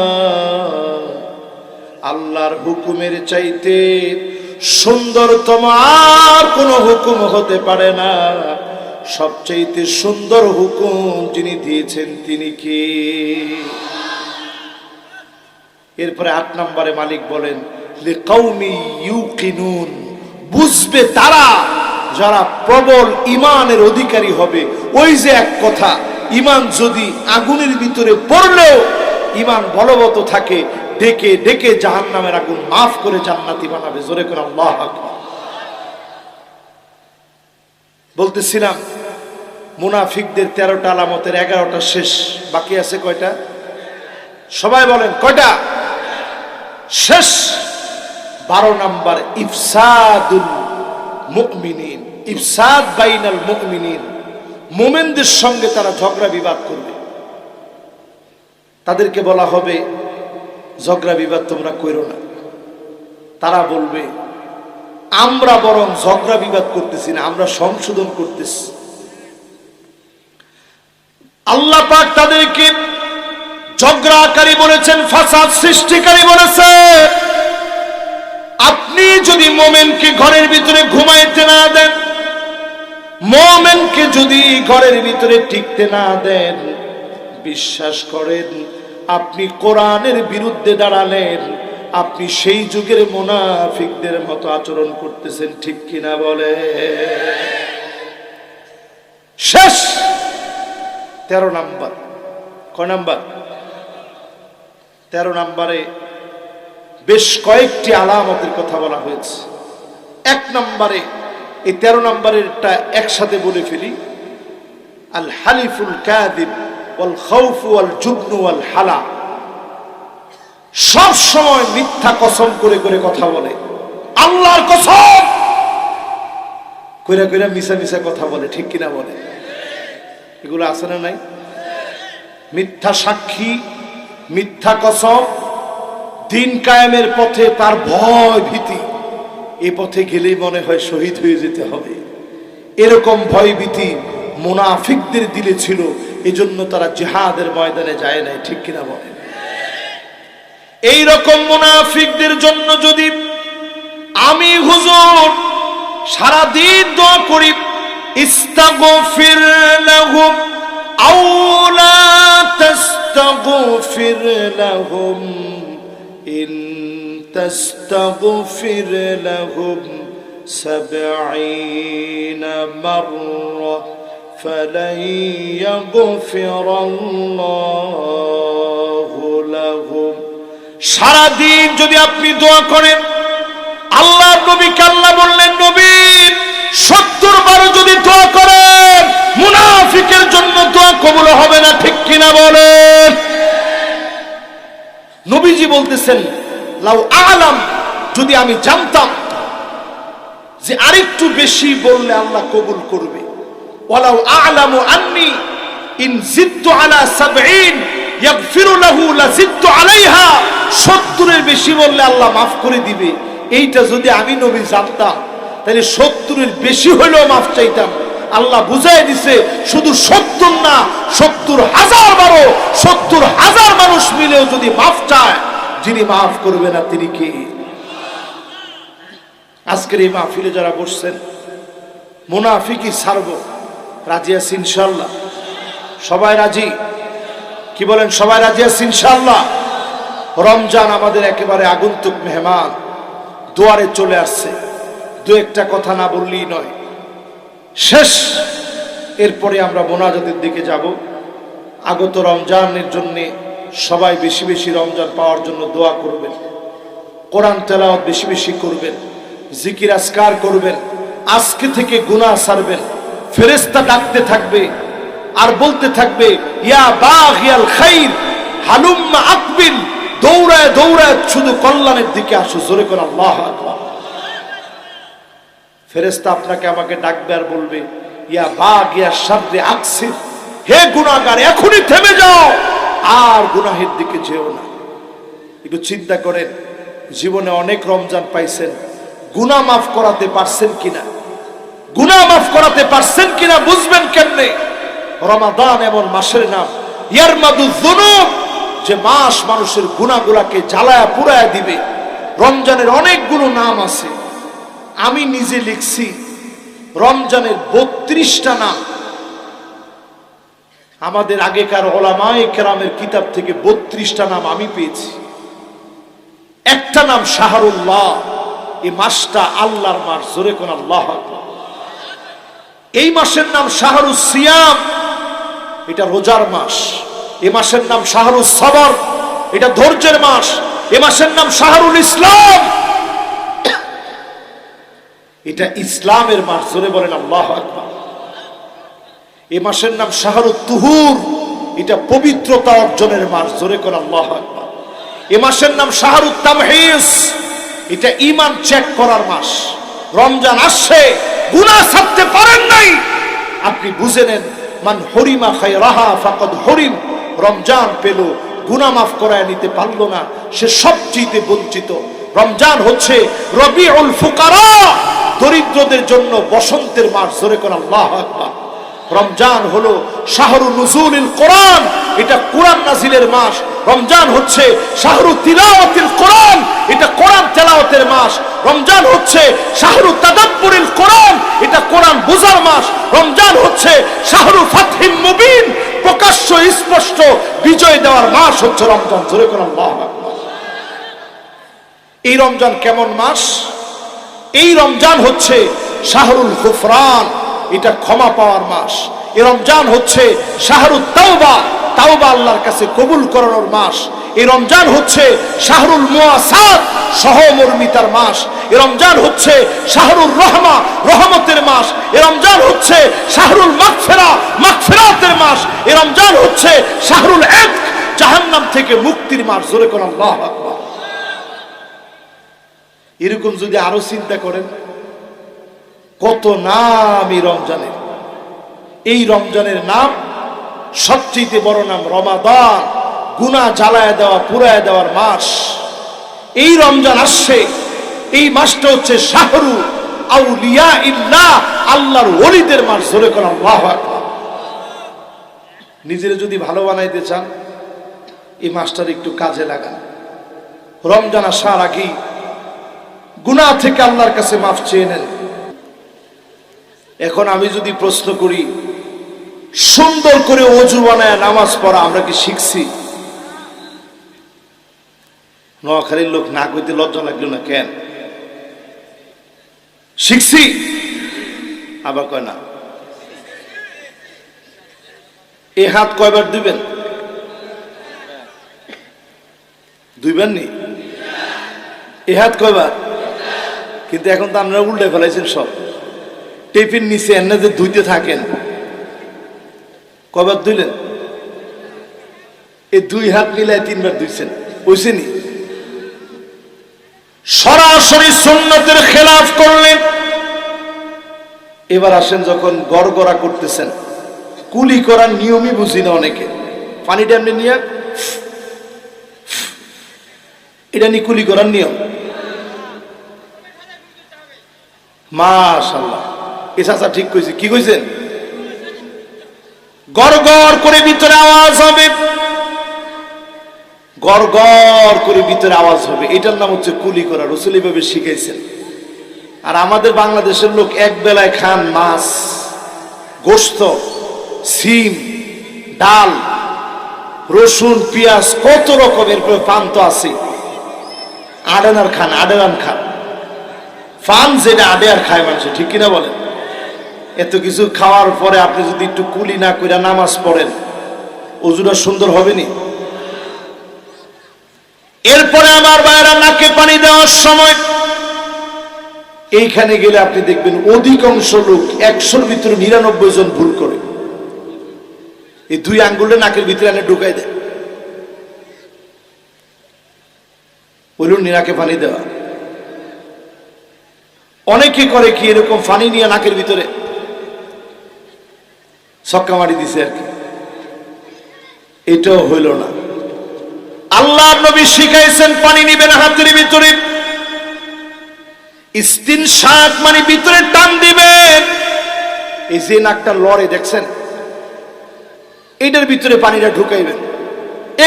আল্লাহর হুকুমের চাইতে সুন্দরতম আর কোন হুকুম হতে পারে না। সবচাইতে সুন্দর হুকুম যিনি দিয়েছেন তিনি কে? এরপরে 8 নম্বরে মালিক বলেন লিকাউমি ইউকিনুন, বুঝবে তারা যারা প্রবল ঈমানের অধিকারী হবে। ওই যে এক কথা, ঈমান যদি আগুনের ভিতরে পড়লেও ঈমান বলবৎ থাকে, ডেকে ডেকে জাহান্নামের আগুন মাফ করে জান্নাতি বানাবে। জোরে করে আল্লাহু আকবার। বলতেছিলাম মুনাফিকদের 13টা আলামতের 11টা শেষ, বাকি আছে কয়টা? সবাই বলেন কয়টা শেষ? 12 নাম্বার ইফসাদুল মুমিনিন, ইফসাদ বাইনাল মুমিনিন, মুমিনদের সঙ্গে তারা ঝগড়া বিবাদ করবে। তাদেরকে বলা হবে ঝগড়া বিবাদ তোমরা কইরো না। তারা বলবে আমরা বরং ঝগড়া বিবাদ করতেছি না, আমরা সংশোধন করতেছি। আল্লাহ পাক তাদেরকে ঝগড়াকারী বলেছেন, ফাসাদ সৃষ্টিকারী বলেছে। আপনি যদি মুমিনকে ঘরের ভিতরে ঘুমাইতে না দেন, মুমিনকে যদি ঘরের ভিতরে টিকতে না দেন, বিশ্বাস করেন আপনি কোরআনের বিরুদ্ধে দাঁড়ালেন, আপনি সেই যুগের মুনাফিকদের মতো আচরণ করতেছেন, ঠিক কিনা বলে? শেষ 13 নাম্বার। কয় নাম্বার? 13 নাম্বারে বেশ কয়েকটি আলামতের কথা বলা হয়েছে। 1 নম্বরে, এই 13 নম্বরেরটা একসাথে বলে ফেলি, আল হালিফুল কাযিব ওয়াল খাউফ ওয়াল জুবন ওয়াল হালা, সব সময় মিথ্যা কসম করে করে কথা বলে। আল্লাহর কসম কইরা কইরা মিছা মিছা কথা বলে, ঠিক কিনা বলে? এগুলো আছে না নাই? মিথ্যা সাক্ষী, মিথ্যা কসম, দিন কায়েমের পথে তার ভয় ভীতি, এই পথে গেলেই মনে হয় শহীদ হয়ে যেতে হবে, এরকম ভয় ভীতি মুনাফিকদের দিলে ছিল। এজন্য তারা জিহাদের ময়দানে যায় নাই, ঠিক কিনা বলে? এই রকম মুনাফিকদের জন্য যদি আমি হুজুর সারা দিন দোয়া করি, ইস্তাগফির লাহুম আও লা তাস্তাগফির লাহুম ইন তাস্তাগফির লাহুম 70 মাররা ফালাই ইয়াগফিরাল্লাহু লাহুম। সারাদিন যদি আপনি দোয়া করেন, আল্লাহ নবীকে আল্লাহ বললেন, নবী 70 বার যদি দোয়া করেন, মুনাফিকের জন্য দোয়া কবুল হবে না, ঠিক কিনা বলেন? নবীজি বলতেছেন, লাউ আলাম, যদি আমি জানতাম যে আরেকটু বেশি বললে আল্লাহ কবুল করবে, ওয়ালাউ আ'লামু আন্নী ইন জিদতু আলা 70 ইয়াগফিরু লাহু লাজিদতু আলাইহা, 70 এর বেশি বললে আল্লাহ মাফ করে দিবে, এইটা যদি আমি নবী জানতাম তাহলে 70 এর বেশি হলেও মাফ চাইতাম। আল্লাহ বুঝাই দিছে, শুধু 70 না, 70,000 বারো, 70,000 মানুষ মিলেও যদি মাফ চায়, যিনি মাফ করবে না তিনি কে? আজকের এই মাহফিলে যারা বসছেন, মুনাফিকই ছাড়বো, রাজি আছি ইনশাআল্লাহ? সবাই রাজি? কি বলেন? সবাই রাজি আছি ইনশাআল্লাহ? রমজান আমাদের একেবারে আগন্তুক মেহমান, দুয়ারে চলে আসছে। দু একটা কথা না বললেই নয়। শেষ, এরপরে আমরা মোনাজাতের দিকে যাব। আগত রমজানের জন্য সবাই বেশি বেশি রমজান পাওয়ার জন্য দোয়া করবেন, কোরআন তেলাওয়াত বেশি বেশি করবেন, জিকির আজকার করবেন, আজকে থেকে গুনাহ ছাড়বেন। ফেরেশতা ডাকতে থাকবে আর বলতে থাকবে, ইয়া বাগিয়াল খাইর হালুম্মা আকবিল, দৌড়ায় দৌড়ায় শুধু কল্যাণের দিকে আসো। জোরে করে আল্লাহু আকবার। ফেরেশতা আপনাকে আমাকে ডাকবে আর বলবে, ইয়া বাগিয়া শাররি আকসির, হে গুনাহগার এখনই থেমে যাও, আর গুনাহের দিকে যেও না। একটু চিন্তা করেন, জীবনে অনেক রমজান পাইছেন, গুনাহ মাফ করাতে পারছেন কিনা? গুনাহ মাফ করাতে পারছেন কিনা বুঝবেন কেমনে? রমাদান এমন মাসের নাম, ইয়ারমাদুয যুনুব, যে মাস মানুষের গুনাহগুলোকে জ্বালায়া পুড়ায়া দিবে। রমজানের অনেকগুলো নাম আছে, আমি নিজে লিখছি রমজানের 32টা নাম। আমাদের আগেকার উলামায়ে কেরামের কিতাব থেকে 32টা নাম আমি পেয়েছি। একটা নাম শাহরুল্লাহ, এই মাসটা আল্লাহর মাস। জোরে কোন আল্লাহু আকবার। এই মাসের নাম শাহরুস সিয়াম, এটা রোজার মাস। এই মাসের নাম শাহরুস সবর, এটা ধৈর্যের মাস। এই মাসের নাম শাহরুল ইসলাম, এটা ইসলামের মাস। জোরে বলেন আল্লাহু আকবার। এই মাসের নাম শাহরুত তুহুর, এটা পবিত্রতা অর্জনের মাস। জোরে কোন আল্লাহু আকবার। এই মাসের নাম শাহরুত তামহিস, এটা ঈমান চেক করার মাস। রমজান আসছে, গুনাহ ছাড়তে পারেন নাই, আপনি বুঝে নেন, মান হরিমা খায়রাহা ফাকাদ হরিম। রমজান পেল, গুনাহ মাফ করায় নিতে পারলো না, সে সবচেয়ে বঞ্চিত। রমজান হচ্ছে রবিউল ফুকারা, দরিদ্রদের জন্য বসন্তের মাস। জোরে কোন আল্লাহু আকবার। রমজান হলো শাহরু নুজুলিল কোরআন, এটা কোরআন নাজিলের মাস। রমজান হচ্ছে শাহরু তিলাওয়াতিল কোরআন, এটা কোরআন তেলাওয়াতের মাস। রমজান হচ্ছে শাহরু তাদাব্বুরিল কোরআন, এটা কোরআন বুঝার মাস। রমজান হচ্ছে শাহরু ফাতহিম মুবিন, প্রকাশ্য স্পষ্ট বিজয় দেওয়ার মাস হচ্ছে রমজান। জোরে কোন আল্লাহু আকবার। এই রমজান কেমন মাস? এই রমজান হচ্ছে শাহরুল গুফরান, এটা ক্ষমা পাওয়ার মাস। এই রমজান হচ্ছে শাহরুত তাওবা, তাওবা আল্লাহর কাছে কবুল করানোর মাস। এই রমজান হচ্ছে শাহরুল মুআসাত, সহমর্মিতার মাস। এই রমজান হচ্ছে শাহরুর রহমা, রহমতের মাস। এই রমজান হচ্ছে শাহরুল মাগফিরা, মাগফিরাতের মাস। এই রমজান হচ্ছে শাহরুল ইতক, জাহান্নাম থেকে মুক্তির মাস। জোরে কোন আল্লাহু আকবার। এরকম যদি আরো চিন্তা করেন, কত নাম এই রমজানের। এই রমজানের নাম সবচেয়ে বড় নাম রমাদান, গুনাহ জ্বালায় দেওয়া পুরায় দেওয়ার মাস। এই রমজান আসছে, এই মাসটা হচ্ছে শাহরু আউলিয়া ইল্লাহ, আল্লাহর ওলিদের মাস। জোরে কোন আল্লাহু আকবার। নিজের যদি ভালো বানাইতে চান, এই মাসটার একটু কাজে লাগান। রমজান আসার আগেই গুনাহ থেকে আল্লাহর কাছে মাফ চেয়ে নেন। এখন আমি যদি প্রশ্ন করি, সুন্দর করে ওযু বানায় নামাজ পড়া আমরা কি শিখছি? নোয়াখালীর লোক না কইতে লজ্জা লাগলো না কেন? শিখছি? আবার কয় না। এই হাত কয়বার দিবেন? দুইবার নি? এই হাত কয়বার? কিন্তু এখন তো আপনারা উল্টে ফেলাইছেন সব। টেপির নিচে এনে যে ধুইতে থাকেন, কয়বার ধুইলেন? এই দুই হাত মিলায় 3 বার ধুইছেন, বুঝছেনি? সরাসরি সুন্নতের খেলাফ করলেন। এবার আসেন, যখন গড়গড়া করতেছেন, কুলি করার নিয়মই বুঝি না অনেকে। পানিটা এমনি নিয়ে, এটা নি কুলি করার নিয়ম? মাশাআল্লাহ, এ চাচা ঠিক কইছে। কি কইছেন? গড়গড় করে ভিতরে আওয়াজ হবে, গড়গড় করে ভিতরে আওয়াজ হবে, এটার নাম হচ্ছে কুলি করা। রাসূল এইভাবে শিখাইছেন। আর আমাদের বাংলাদেশের লোক এক বেলায় খান মাছ, গোশত, সিম, ডাল, রসুন, পেঁয়াজ, কত রকমের পান তো আছে। আডানার খান, আডান খান, ফান যেটা আডে আর খায় মানুষ, ঠিক কিনা বলেন? এত কিছু খাওয়ার পরে আপনি যদি একটু কুলি না করে নামাজ পড়েন, অজুটা সুন্দর হবে নি? এরপরে আমার ভাইয়েরা নাকে পানি দেওয়ার সময় এইখানে গেলে আপনি দেখবেন অধিকাংশ লোক 100-র ভিতরে 99 জন ভুল করে। এই 2 আঙ্গুলটা নাকের ভিতরে এনে ঢুকাই দেয়, বলুন নাকে পানি দেওয়া। অনেকে করে কি এরকম পানি নিয়ে নাকের ভিতরে ছক্কা মারি দিছে আর কি, এটাও হইল না। আল্লাহর নবী শিখাইছেন পানি নিবেন হাতের ভিতরে, ইস্তিনশাক মানে ভিতরে টান দিবেন। এই যে নাকটা লড়ে দেখছেন, এটার ভিতরে পানিটা ঢুকাইবেন,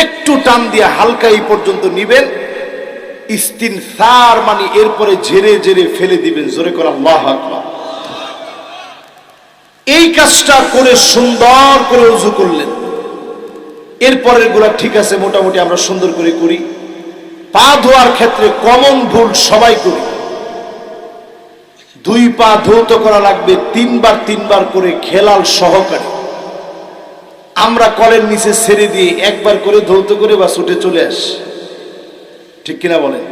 একটু টান দিয়ে হালকা এই পর্যন্ত নিবেন। ইস্তিনসার মানে এরপরে ঝেড়ে ঝেড়ে ফেলে দিবেন। জোরে করে আল্লাহু আকবার। এই কাজটা করে সুন্দর করে ওযু করলেন। এরপরের গুলা ঠিক আছে, মোটামুটি আমরা সুন্দর করে করি। পা ধোয়ার ক্ষেত্রে কমন ভুল সবাই করি, 2 পা ধৌত করা লাগবে 3 বার করে খেলাল সহকারে। আমরা কলের নিচে ছেড়ে দিয়ে একবার করে ধৌত করে বা ছুটে চলে আস, ঠিক কিনা বলেন?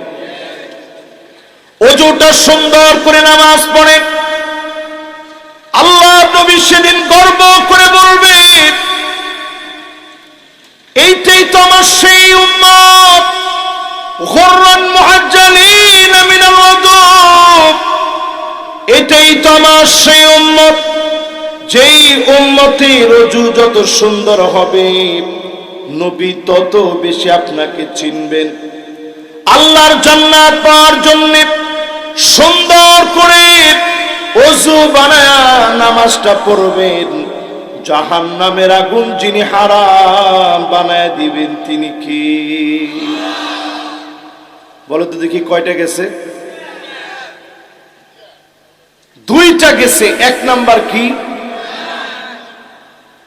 ওযুটা সুন্দর করে নামাজ পড়ে আল্লাহর নবী সেদিন গর্ব করে বলবেন, এইটাই তো আমার সেই উম্মত, গুররান মুহাজ্জালিন মিনাল ওযু। এটাই তো আমার সেই উম্মত, যেই উম্মতের ওযু যত সুন্দর হবে নবী তত বেশি আপনাকে চিনবেন। আল্লাহর জান্নাত পাওয়ার জন্য সুন্দর করে ওযু বানায়া নামাজটা পড়বেন। জাহান্নামের আগুন যিনি হারাম বানায় দিবেন তিনি কি? বলো তো দেখি কয়টা গেছে? 2টা গেছে। 1 নাম্বার কি?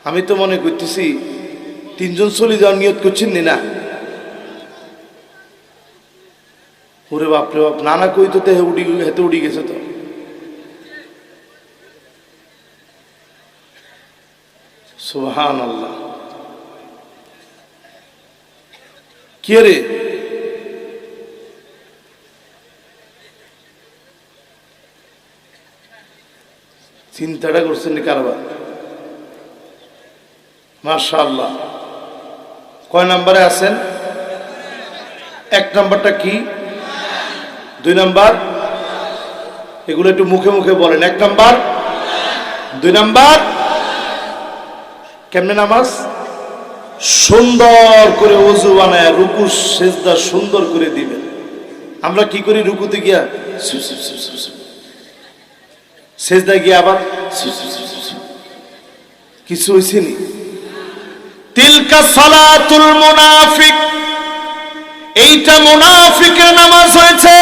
আমি তো মনে করতেছি 3 জন চলে যাওয়ার নিয়ত করছেন না? ওরে বাপরে বাপ, নানা কই তো হেতে উড়ি গেছে তো। সুবহানাল্লাহ। কে রে? চিন্তাটা করছেন কারবার? মাশাআল্লাহ। কয় নম্বরে আছেন? 1 নাম্বারটা কি? 2 নাম্বার? এগুলো একটু মুখে মুখে বলেন। 1 নাম্বার, 2 নাম্বার। কেমনে নামাজ? সুন্দর করে ওযু বানায় রুকু সিজদা সুন্দর করে দিবেন। আমরা কি করি? রুকুতে গিয়া সিজদা গিয়া আবার কিছু হইছে নি? তিলকা সালাতুল মুনাফিক, এইটা মুনাফিকের নামাজ হয়েছে।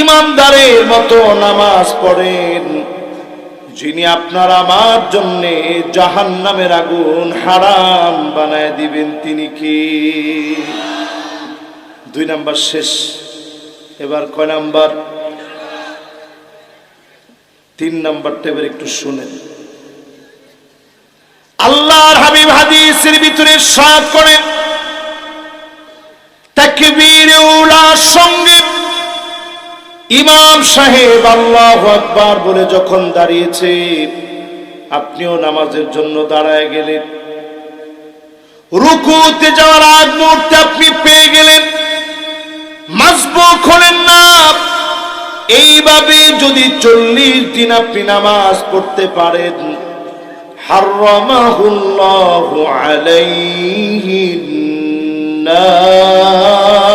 ইমানদারের মতো নামাজ পড়েন, যিনি আপনার আমার জন্য জাহান্নামের আগুন হারাম বানায় দিবেন তিনি কি? 2 নাম্বার শেষ। এবার কয় নাম্বার? 3 নাম্বারটা এবার একটু শুনেন। আল্লাহর হাবিব হাদিসের ভিতরে ইরশাদ করেন, তাকবীরে উলার সঙ্গে ইমাম সাহেব আল্লাহু আকবার বলে যখন দাঁড়িয়েছে, আপনিও নামাজের জন্য দাঁড়ায় গেলেন। রুকুতে যাওয়ার আগ মুহূর্তে আপনি পেয়ে গেলেন, মাসবুক হলেন না। এইভাবে যদি 40 দিন আপনি নামাজ পড়তে পারেন, হারামাহুল্লাহু আলাইহিন নার,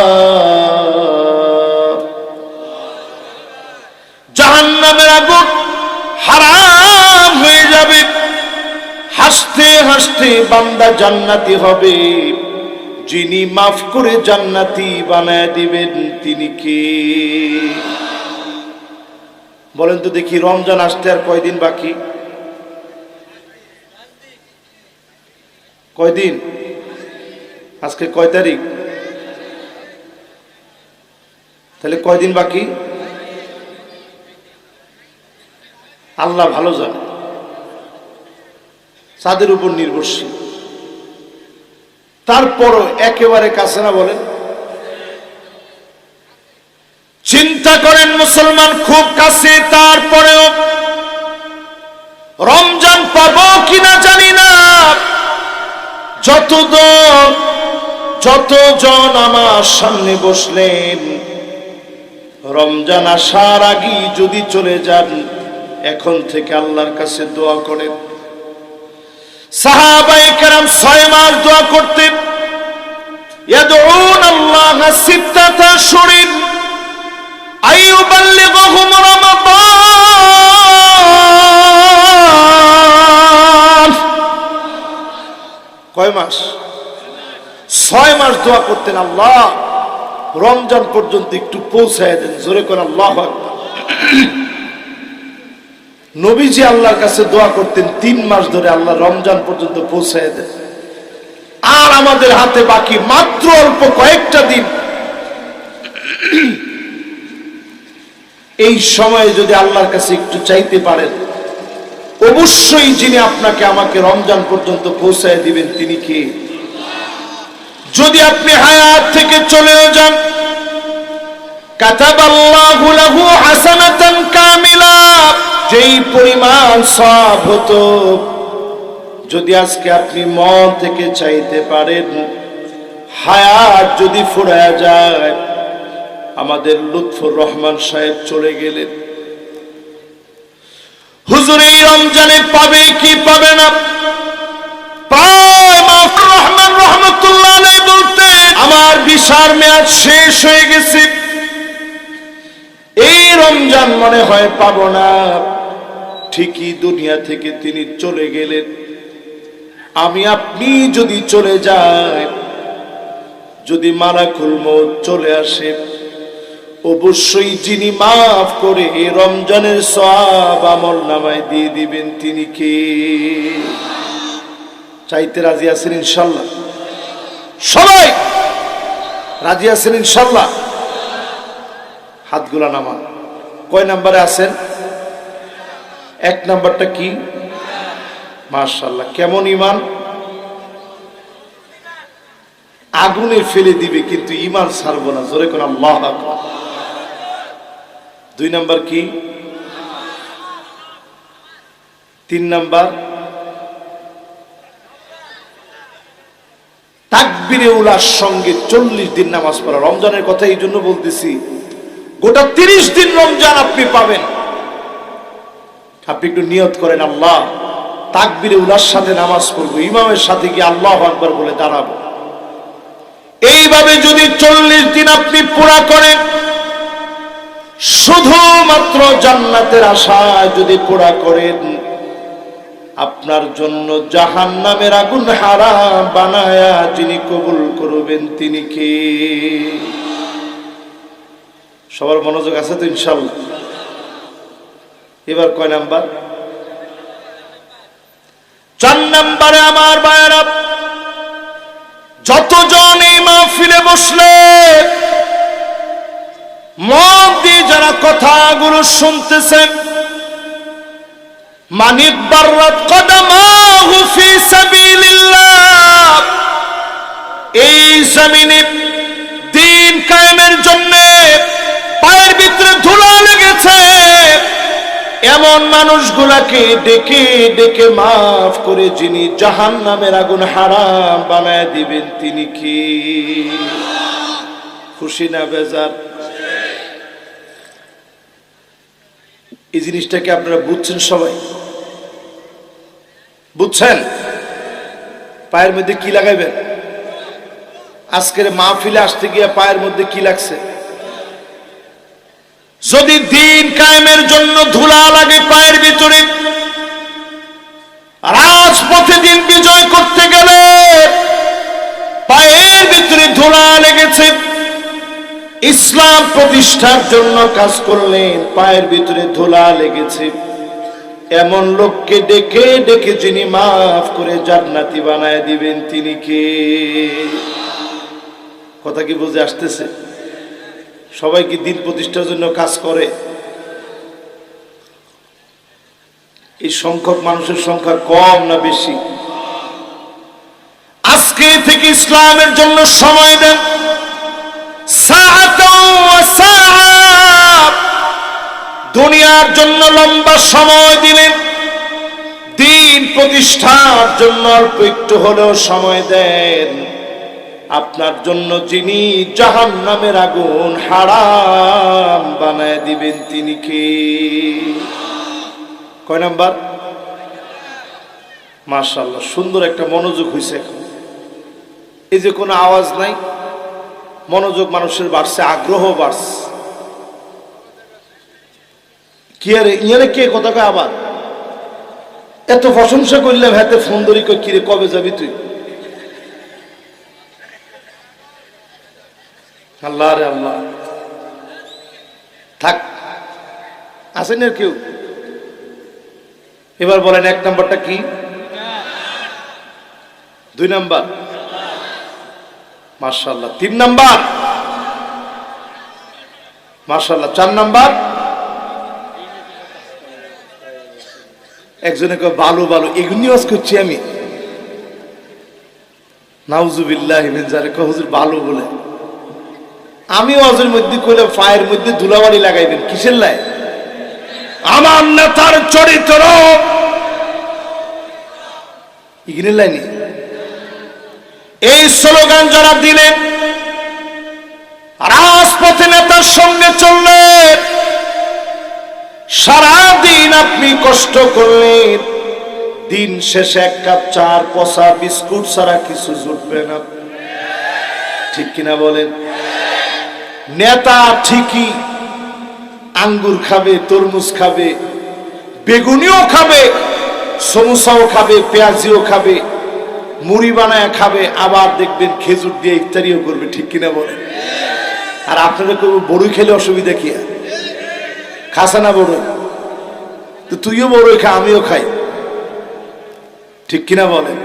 জাহান্নামের আগুন হারাম হয়ে যাবে। হাসতে হাসতে বান্দা জান্নাতি হবে। যিনি মাফ করে জান্নাতি বানায় দিবেন তিনি কে? বলেন তো দেখি। রমজান আসতে আর কয়দিন বাকি? কয়দিন? আজকে কয় তারিখ? তাহলে কয়দিন বাকি? আল্লাহ ভালো জানে, চাঁদের উপর নির্ভরশীল। তারপরও একেবারে কাছে না বলেন? চিন্তা করেন মুসলমান খুব কাছে, তারপরেও রমজান পাবো কিনা জানি না। যতজন আমার সামনে বসলেন, রমজান আসার আগেই যদি চলে যান, এখন থেকে আল্লাহর কাছে দোয়া করেন। সাহাবায়ে কেরাম 6 মাস দোয়া করতেন। ইয়াদউন আল্লাহ সিত্তাতা শুরিন আইয়ুবাল্লিগুহুম রমাদান। কয় মাস? 6 মাস দোয়া করতেন, আল্লাহ রমজান পর্যন্ত একটু পৌঁছায় দেন। জোরে করে আল্লাহু আকবার। নবীজি আল্লাহর কাছে দোয়া করতেন 3 মাস ধরে, আল্লাহ রমজান পর্যন্ত পৌঁছায় দেন। আর আমাদের হাতে বাকি মাত্র অল্প কয়েকটা দিন। এই সময়ে যদি আল্লাহর কাছে একটু চাইতে পারেন, অবশ্যই যিনি আপনাকে আমাকে রমজান পর্যন্ত পৌঁছায় দিবেন তিনি কে? যদি আপনি হায়াত থেকে চলেও যান, কাতাবাল্লাহু লাহু হাসানাতান কামিলা, যেই পরিমাণ সওয়াব হতো, যদি আজকে আপনি মন থেকে চাইতে পারেন, হায়াত যদি ফুরায় যায়। আমাদের লুৎফুর রহমান সাহেব চলে গেলেন, হুজুর এই রমজানে পাবে কি পাবে না? রহমান রহমতুল্লাহ আলাইহি বলতেন, আমার ভিসার মেয়াদ শেষ হয়ে গেছে, এই রমজান মনে হয় পাবো না। ঠিকই দুনিয়া থেকে তিনি চলে গেলেন। আমি আপনি যদি চলে যাই, যদি মালাকুল মউত চলে আসে, অবশ্যই যিনি মাফ করে এই রমজানের সওয়াব আমল নামায় দিয়ে দিবেন তিনি কে? চাইতে রাজি আছেন ইনশাআল্লাহ? সবাই রাজি আছেন ইনশাআল্লাহ? হাতগুলা নামান। কয় নাম্বারে আছেন? 1 নাম্বারটা কি? মাশাআল্লাহ। কেমন ঈমান? আগুনে ফেলে দিবে কিন্তু ঈমান ছাড়বো না। জোরে কোন আল্লাহু আকবার। 2 নাম্বার কি? 3 নাম্বার তাকবীরে উলার সঙ্গে 40 দিন নামাজ পড়া। রমজানের কথা এই জন্য বলতেছি, গোটা 30 দিন রমজান আপনি পাবেন। আপনি একটু নিয়ত করেন, আল্লাহ তাকবীরে উলার সাথে নামাজ পড়বো, ইমামের সাথে গিয়ে আল্লাহু আকবার বলে দাঁড়াবো। এইভাবে যদি 40 দিন আপনি পুরা করেন, শুধুমাত্র জান্নাতের আশায় যদি পুরা করেন, আপনার জন্য জাহান্নামের আগুন হারাম বানায়া যিনি কবুল করবেন তিনি কে? সবার মনোযোগ আছে তো ইনশাআল্লাহ? এবার কয় নাম্বার? 4 নাম্বারে আমার ভাইয়েরা, যতজন এই মাহফিলে বসলে মন দিয়ে যারা কথাগুলো শুনতেছেন, মানিক বাররাত কদমাহু ফি সাবিলিল্লাহ, এই জমিনে দ্বীন কায়েমের জন্য পায়ের ভিতরে ধুলা লেগেছে, এমন মানুষগুলাকে ডেকে ডেকে মাফ করে যিনি জাহান্নামের আগুন হারাম বানায় দিবেন তিনি কি? খুশি না বেজার? এই জিনিসটাকে আপনারা বুঝছেন? সবাই বুঝছেন? পায়ের মধ্যে কি লাগাইবেন? আজকের মাহফিলে আসতে গিয়ে পায়ের মধ্যে কি লাগছে? যদি দ্বীন কায়েমের জন্য ধুলা লাগে পায়ের ভিতরে, রাজপথে দিন বিজয় করতে গেলে পায়ের ভিতরে ধুলা লেগেছে, ইসলাম প্রতিষ্ঠার জন্য কাজ করলেন পায়ের ভিতরে ধুলা লেগেছে, এমন লোককে ডেকে ডেকে যিনি মাফ করে জান্নাতি বানায় দিবেন তিনি কে? কথা কি বুঝে আসতেছে? সবাই কি দিন প্রতিষ্ঠার জন্য কাজ করে? এই সংখ্যক মানুষের সংখ্যা কম না বেশি? আজকে থেকে ইসলামের জন্য সময় দেন, সাআতাও ওয়া সাআ, দুনিয়ার জন্য লম্বা সময় দিলেন, দিন প্রতিষ্ঠার জন্য অল্প একটু হলেও সময় দেন, আপনার জন্য যিনি জাহান্নামের আগুন হারাম বানায় দিবেন তিনি কে? কয় নাম্বার? মাশাআল্লাহ, সুন্দর একটা মনোযোগ হয়েছে এখন। এই যে কোনো আওয়াজ নাই, মনোযোগ মানুষের বাড়ছে, আগ্রহ বাড়ছে। কি আরে ইয়ারে কে কথা কয়? আবার এত প্রশংসা করলাম, হাতে ফোন ধরি, কই কিরে কবে যাবি তুই? আল্লাহ রে আল্লাহ, থাক, আসেন আর কেউ? এবার বলেন, এক নাম্বারটা কি? 2 নাম্বার? মাশাআল্লাহ। 3 নাম্বার? মাশাআল্লাহ। 4 নাম্বার? একজনে কয় ভালো ভালো, এগুলো নিউজ করছি আমি। নাউজুবিল্লাহি মিন যালিকা, হুজুর ভালো বলে। আমি ওয়াজের মধ্যে কইলাম ফায়ের মধ্যে ধুলাবাড়ি লাগাইবেন, কিসের লাই? আমার নেতার চরিত্র ইগিনে লাইনি। এই স্লোগান যারা দিলেন, রাজপথে নেতার সঙ্গে চললেন, সারাদিন আপনি কষ্ট করলেন, দিন শেষে 1 কাপ চার পচা বিস্কুট ছাড়া কিছু জুটবে না, ঠিক কিনা বলেন? নেতা ঠিকই আঙ্গুর খাবে, তরমুজ খাবে, বেগুনিও খাবে, সমোসাও খাবে, পেঁয়াজিও খাবে, মুড়ি বানায় খাবে, আবার দেখবেন খেজুর দিয়ে ইফতারিও করবে, ঠিক কিনা বলেন? আর আপনারা কেউ বড়ই খেলে অসুবিধা কি? খাসা না বড়ই? তো তুইও বড়ই খা, আমিও খাই, ঠিক কিনা বলেন?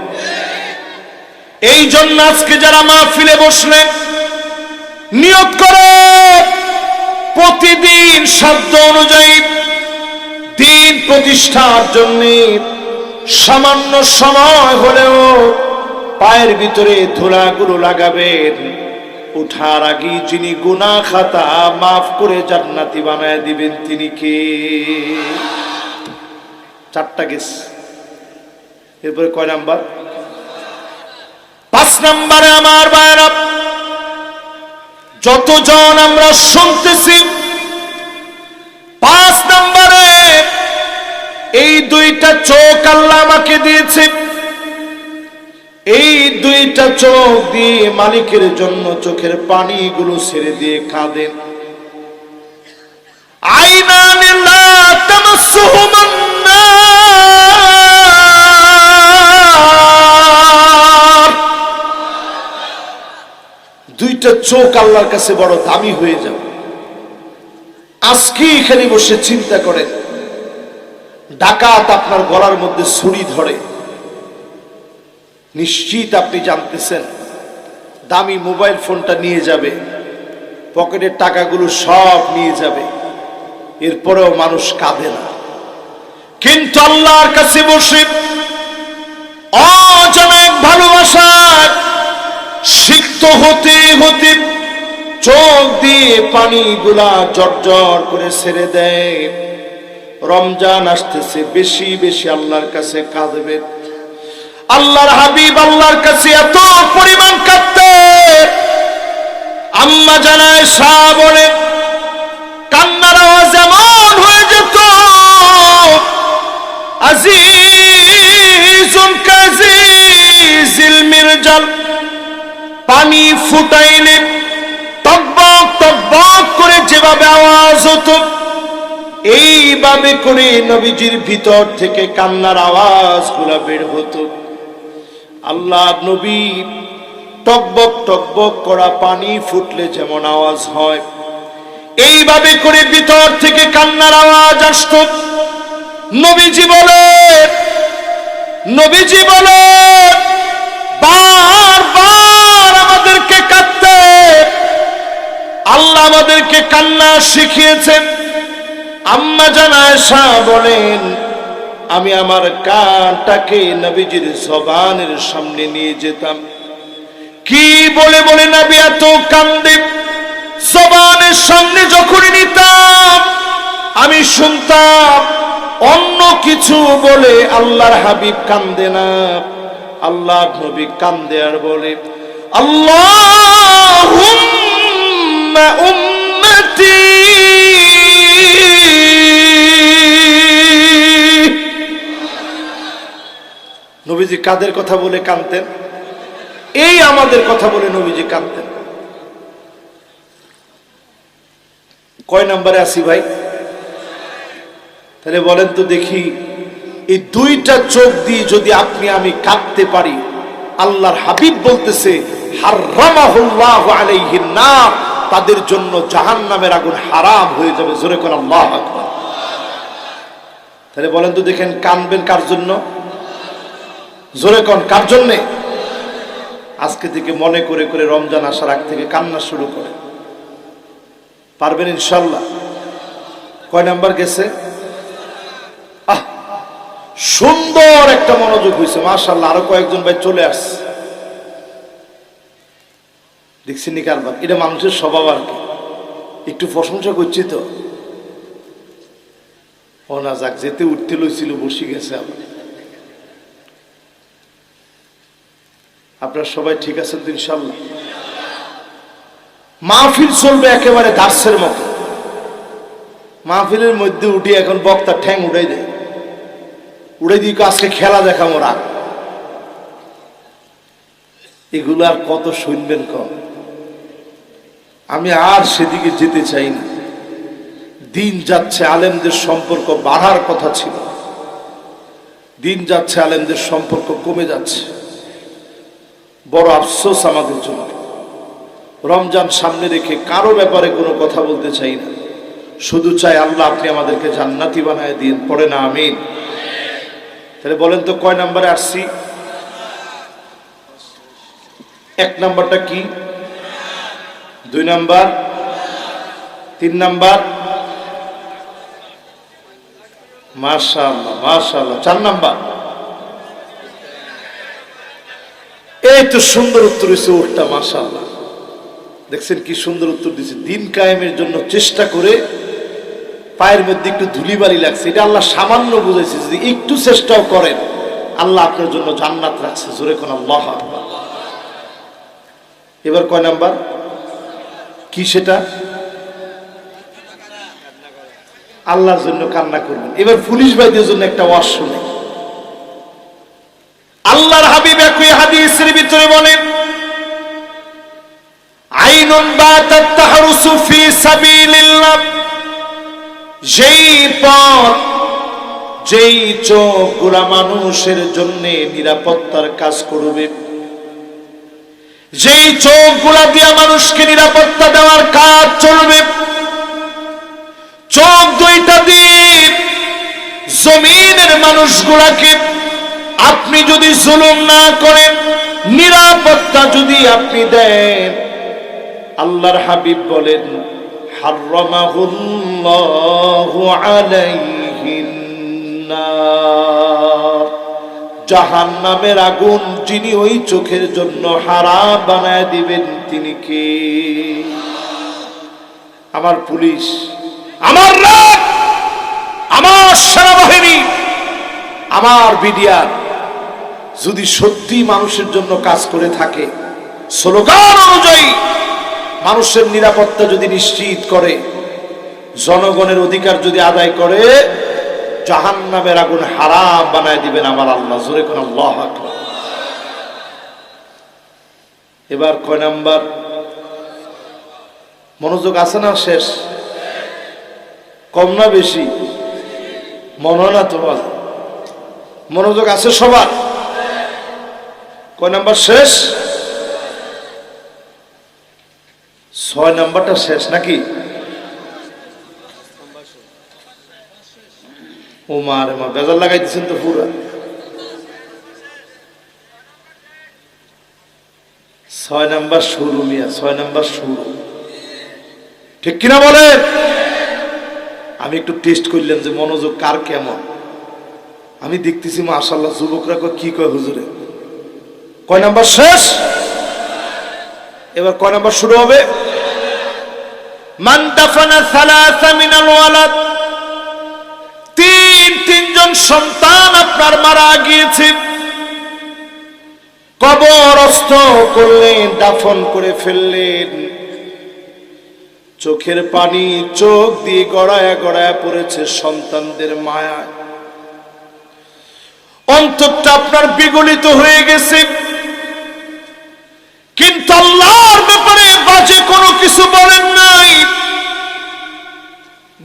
এই জন্য আজকে যারা মাহফিলে বসলেন, নিয়ত করে প্রতিদিন সাধ্য অনুযায়ী দিন প্রতিষ্ঠার জন্য সামান্য সময় হলেও পায়ের ভিতরে ধুলাগুলো লাগাবেন। উঠার আগে যিনি গুনাহ খাতা মাফ করে জান্নাতি বানায় দিবেন তিনি কে? 4টা গেস। এরপরে কয় নাম্বার? 5 নাম্বারে আমার ভাইরা, যতজন আমরা শুনতেছি, 5 নাম্বারে এই 2টা চোখ আল্লাহ আমাকে দিয়েছে, এই 2টা চোখ দিয়ে মালিকের জন্য চোখের পানিগুলো ছেড়ে দিয়ে কাঁদেন। আইনান লা তামাসসুহুমান নার, 2টা চোখ আল্লাহর কাছে বড় দামি হয়ে যাবে। আজকে এখানে বসে চিন্তা করেন, ডাকাত আপনার গলার মধ্যে ছুরি ধরে, নিশ্চিত আপনি জানতেছেন দামি মোবাইল ফোনটা নিয়ে যাবে, পকেটের টাকাগুলো সব নিয়ে যাবে, এরপরেও মানুষ কাঁদে না। কিন্তু আল্লাহর কাছে বসে অজানা এক ভালোবাসার সিক্ত হতে হতে চোখ দিয়ে পানিগুলা জর্জর করে ছেড়ে দেয়। রমজান আসতেছে, বেশি বেশি আল্লাহর কাছে কাঁদবে। আল্লাহর হাবিব আল্লাহর কাছে এত পরিমাণ কাঁদতে, আম্মা জানা আয়েশা বলে কান্নার আওয়াজ এমন হয়ে যেত, আজিজুন কাজিজিল মিরজাল, পানি ফুটাইলে টকবক টকবক করে যেভাবে আওয়াজ হতো, এইভাবে করে নবীজির ভিতর থেকে কান্নার আওয়াজগুলো বের হতো। আল্লাহ নবী টকবক টকবক করা পানি ফুটলে যেমন আওয়াজ হয়, এইভাবে করে ভিতর থেকে কান্নার আওয়াজ আসতো। নবীজি বলে বারবার আমাদেরকে কাঁদতে, আল্লাহ আমাদেরকে কান্না শিখিয়েছেন। আম্মা জান আয়েশা বলেন, আমি আমার কানটাকে নবীজির জবানের সামনে নিয়ে যেতাম, কি বলে বলে নবী এত কান্দে, জবানের সামনে যখন নিতাম আমি শুনতাম অন্য কিছু বলে, আল্লাহর হাবিব কান্দে না, আল্লাহর নবী কান্দে আর বলে আল্লাহুম্মা উম্মতি। নবীজি কাদের কথা বলে কাঁদতেন? এই আমাদের কথা বলে নবীজি কাঁদতেন। কয় নম্বরে আসি ভাই? তাহলে বলেন তো দেখি, এই দুইটা চোখ দিয়ে যদি আপনি আমি কাঁদতে পারি, আল্লাহর হাবিব বলতেছে হারামাহুল্লাহু আলাইহিন নার, তাদের জন্য জাহান্নামের আগুন হারাম হয়ে যাবে। জোরে কোন আল্লাহু আকবার। তাহলে বলেন তো দেখেন, কাঁদবেন কার জন্য? জোরে কোন কার জন্য? আজকে থেকে মনে করে করে রমজান আসার আগ থেকে কান্না শুরু করে পারবেন ইনশাল্লাহ। কয় নাম্বার গেছে? সুন্দর একটা মনোযোগ হয়েছে মাশাআল্লাহ। আরো কয়েকজন ভাই চলে আসছে, দেখছি নি কারবার। এটা মানুষের স্বভাব আর কি, একটু প্রশংসা করছি তো। ও না যাক, যেতে উঠতে লইছিল বসে গেছে আবার। আপনারা সবাই ঠিক আছেন তো ইনশাল্লাহ? মাহফিল চলবে একেবারে দার্সের মতো। মাহফিলের মধ্যে উঠি এখন বক্তা ঠ্যাং উড়াই দেয়, উড়ে দিয়ে আজকে খেলা দেখা মোরা। এগুলো আর কত শুনবেন কম? আমি আর সেদিকে যেতে চাই না। দিন যাচ্ছে, আলেমদের সম্পর্ক বাড়ার কথা ছিল, দিন যাচ্ছে আলেমদের সম্পর্ক কমে যাচ্ছে। বড় আফসোস আমাদের জন্য। রমজান সামনে রেখে কারো ব্যাপারে কোনো কথা বলতে চাই না, শুধু চাই আল্লাহ আপনি আমাদেরকে জান্নাতি বানায় দিন। পড়ে না আমিন। তাহলে বলেন তো কয় নাম্বারে আসছি? এক নাম্বারটা কি? 2 নাম্বার, 3 নাম্বার, মাশাআল্লাহ মাশাআল্লাহ, 4 নাম্বার। এই তো সুন্দর উত্তর হয়েছে ওটা, মাশাআল্লাহ। দেখছেন কি সুন্দর উত্তর দিয়েছে। দিন কায়েমের জন্য চেষ্টা করে পায়ের মধ্যে একটু ধুলিবালি লাগছে, এটা আল্লাহ সামান্য বুঝাইছে। যদি একটু চেষ্টাও করেন, আল্লাহ আপনার জন্য জান্নাত রাখছে। জোরে কোন আল্লাহু আকবার। এবার কয় নাম্বার কি সেটা? আল্লাহর জন্য কান্না করবেন। এবার পুলিশ ভাইদের জন্য একটা ওয়াজ শুনে। আল্লাহর হাবিব একই হাদিসের ভিতরে বলেন, আইনুন বাতাত তাহরুসু ফি সাবিলিল্লাহ, যেই পথ, যেই চোখগুলা মানুষের জন্য নিরাপত্তার কাজ করবে, যেই চোখগুলা দিয়া মানুষকে নিরাপত্তা দেওয়ার কাজ চলবে, চোখ দুইটা দিয়ে জমিনের মানুষগুলাকে আপনি যদি জুলুম না করেন, নিরাপত্তা যদি আপনি দেন, আল্লাহর হাবিব বলেন হারামাহুল্লাহু আলাইহিন নার, জাহান্নামের আগুন যিনি ওই চোখের জন্য হারাম বানায় দিবেন তিনি কে? আমার পুলিশ, আমার রাত, আমার সেনাবাহিনী, আমার বিডিআর যদি সত্যি মানুষের জন্য কাজ করে থাকে, স্লোগান অনুযায়ী মানুষের নিরাপত্তা যদি নিশ্চিত করে, জনগণের অধিকার যদি আদায় করে, জাহান্নামের আগুন হারাম বানায় দিবেন আমার আল্লাহ। জোরে কোন আল্লাহু আকবার। এবার কয় নাম্বার? মনোযোগ আছে না? শেষ? কম না বেশি? মনে না তোমার মনোযোগ আছে সবার? কয় নাম্বার শেষ? 6 নাম্বারটা শেষ নাকি? ও মা রে মা, বেজার লাগাই দিচ্ছেন তো পুরা। 6 নাম্বার শুরু মিয়া, 6 নাম্বার শুরু, ঠিক কিনা বলেন? আমি একটু টেস্ট করলাম যে মনোযোগ কার কেমন। আমি দেখতেছি মাশাআল্লাহ যুবকরা কি কয় হুজুরে। কয় নাম্বার শেষ? এবার কয় নাম্বার শুরু হবে? মান দাফানা সালাসা মিনাল ওয়ালাদ, তিনজন সন্তান আপনার মারা গিয়েছে, কবরস্থ করলেন, দাফন করে ফেললেন, চোখের পানি চোখ দিয়ে গড়ায়া গড়ায়া পড়েছে সন্তানদের মায়া, অন্তরটা আপনার বিগলিত হয়ে গেছে, কিন্তু আল্লাহর ব্যাপারে বাজে কোনো কিছু বলেন নাই।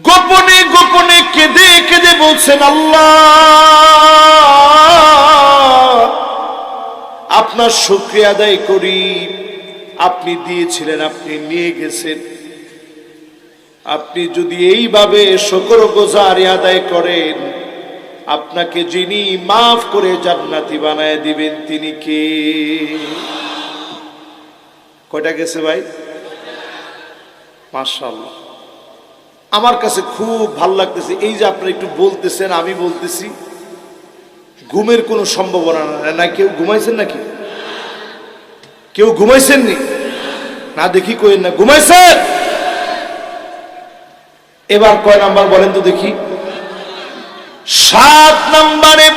গোপনে গোপনে কেঁদে কেঁদে বলছেন, আল্লাহ আপনার শুকরিয়া আদায় করি, আপনি দিয়েছিলেন, আপনি নিয়ে গেছেন, আপনি যদি এইভাবে শুকরগুজারি আদায় করেন, আপনাকে যিনি মাফ করে জান্নাতি বানায় দিবেন তিনি কে? কয়টা গেছে ভাই? মাশাআল্লাহ। আমার কাছে খুব ভালো লাগতেছে এই যে আপনারা একটু বলতেছেন, আমি বলতেছি, ঘুমের কোনো সম্ভাবনা না। কেউ ঘুমাইছেন নাকি? কেউ ঘুমাইছেন নি? না দেখি কইেন না ঘুমাইছেন। এবার কয় নাম্বার বলেন তো দেখি? 7 নম্বরে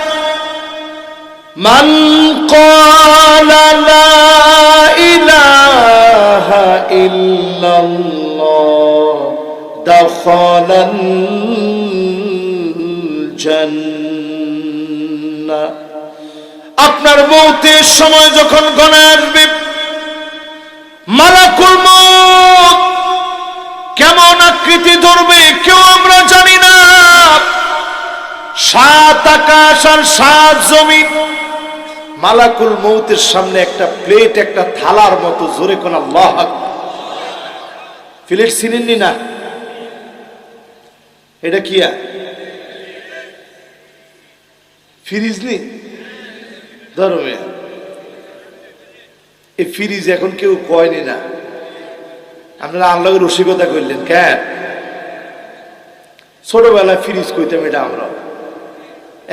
মান ক্বালা লা ইলাহা ইল্লাল্লাহ দাখালাল জান্নাহ। আপনার মওতের সময় যখন ঘনায় আসবে, মালাকুল মউত কেমন আকৃতি ধরবে কেউ আমরা জানি না। 7 আকাশ আর 7 জমিন মালাকুল মউতের সামনে একটা প্লেট, একটা থালার মতো। জোরে কোন আল্লাহু আকবার। প্লেট চিনেননি না? এটা কি? ফ্রিজ নি? ধর্মে এই ফ্রিজ এখন কেউ কয়নি না। আপনারা আল্লাহর রসিকতা করলেন কেন? ছোটবেলায় ফ্রিজ কইতাম এটা আমরা,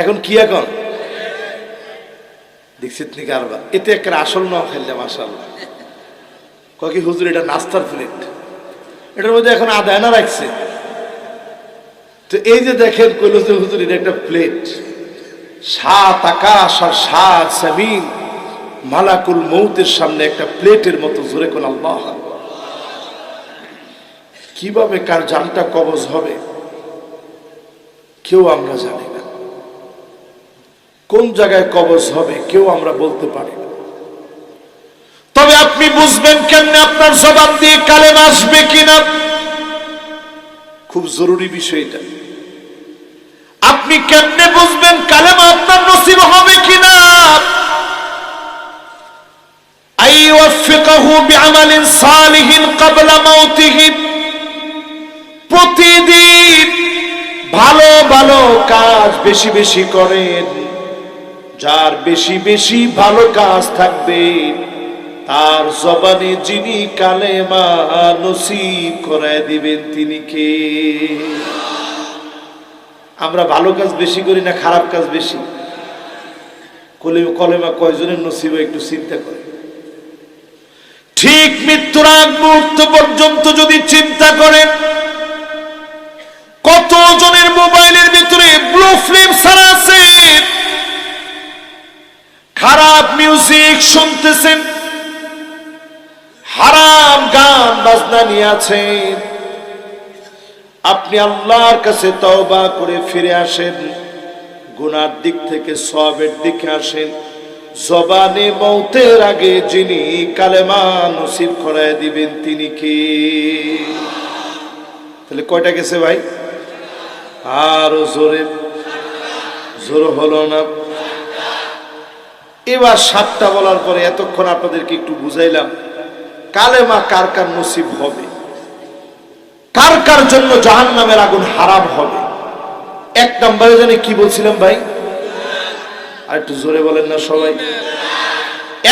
এখন কি? এখন দেখছেন নি কারবার? এতে একটা আসল ন খেললে মাশাআল্লাহ। কি হুজুর এটা নাস্তার প্লেট, এটার মধ্যে এখন আধা আনা রাখছে। তো এই যে দেখেন কইলো যে হুজুর এটা একটা প্লেট, 7 আকাশ আর 7 জমিন মালাকুল মউতের সামনে একটা প্লেটের মতো। জোরে কোন আল্লাহ। কিভাবে কার জানটা কবজ হবে কেউ আমরা জানি না, কোন জায়গায় কবজ হবে কেউ আমরা বলতে পারি না। তবে আপনি বুঝবেন কেমনে আপনার জবান দিয়ে কালেমা আসবে কিনা? খুব জরুরি বিষয় এটা। আপনি কেমনে বুঝবেন কালেমা আপনার নসিব হবে কিনা? আইওয়াফিকাহু বিআমালিন সালিহিন ক্বাবলা মাউতিহি, প্রতিদিন ভালো ভালো কাজ বেশি বেশি করেন। যার বেশি বেশি ভালো কাজ থাকবে তার জবানে যিনি কালেমা নসিব করায় দিবেন তিনি কে? আমরা ভালো কাজ বেশি করি না খারাপ কাজ বেশি? কলেমা কয়জনের নসিব একটু চিন্তা করে। ঠিক মৃত্যুর আগ মুহূর্ত পর্যন্ত যদি চিন্তা করেন, কত জনের মোবাইলের ভিতরে ব্লু ফিল্ম ছাড়া আছে, খারাপ মিউজিক শুনতেছেন, হারাম গান বাজনা নিয়ে আছেন। আপনি আল্লাহর কাছে তওবা করে ফিরে আসেন, গুনার দিক থেকে সওয়াবের দিকে আসেন। জবানে মওতের আগে যিনি কালেমা নসিব করায় দিবেন তিনি কে? তাহলে কয়টা গেছে ভাই? আরো জোরে, জোর হলো না। এবার 7টা বলার পরে এতক্ষণ আপনাদেরকে একটু বুঝাইলাম কালেমা কার কার নসিব হবে, কার কার জন্য জাহান্নামের আগুন হারাম হবে। 1 নম্বরে জানি কি বলছিলাম ভাই? আর একটু জোরে বলেন না সবাই।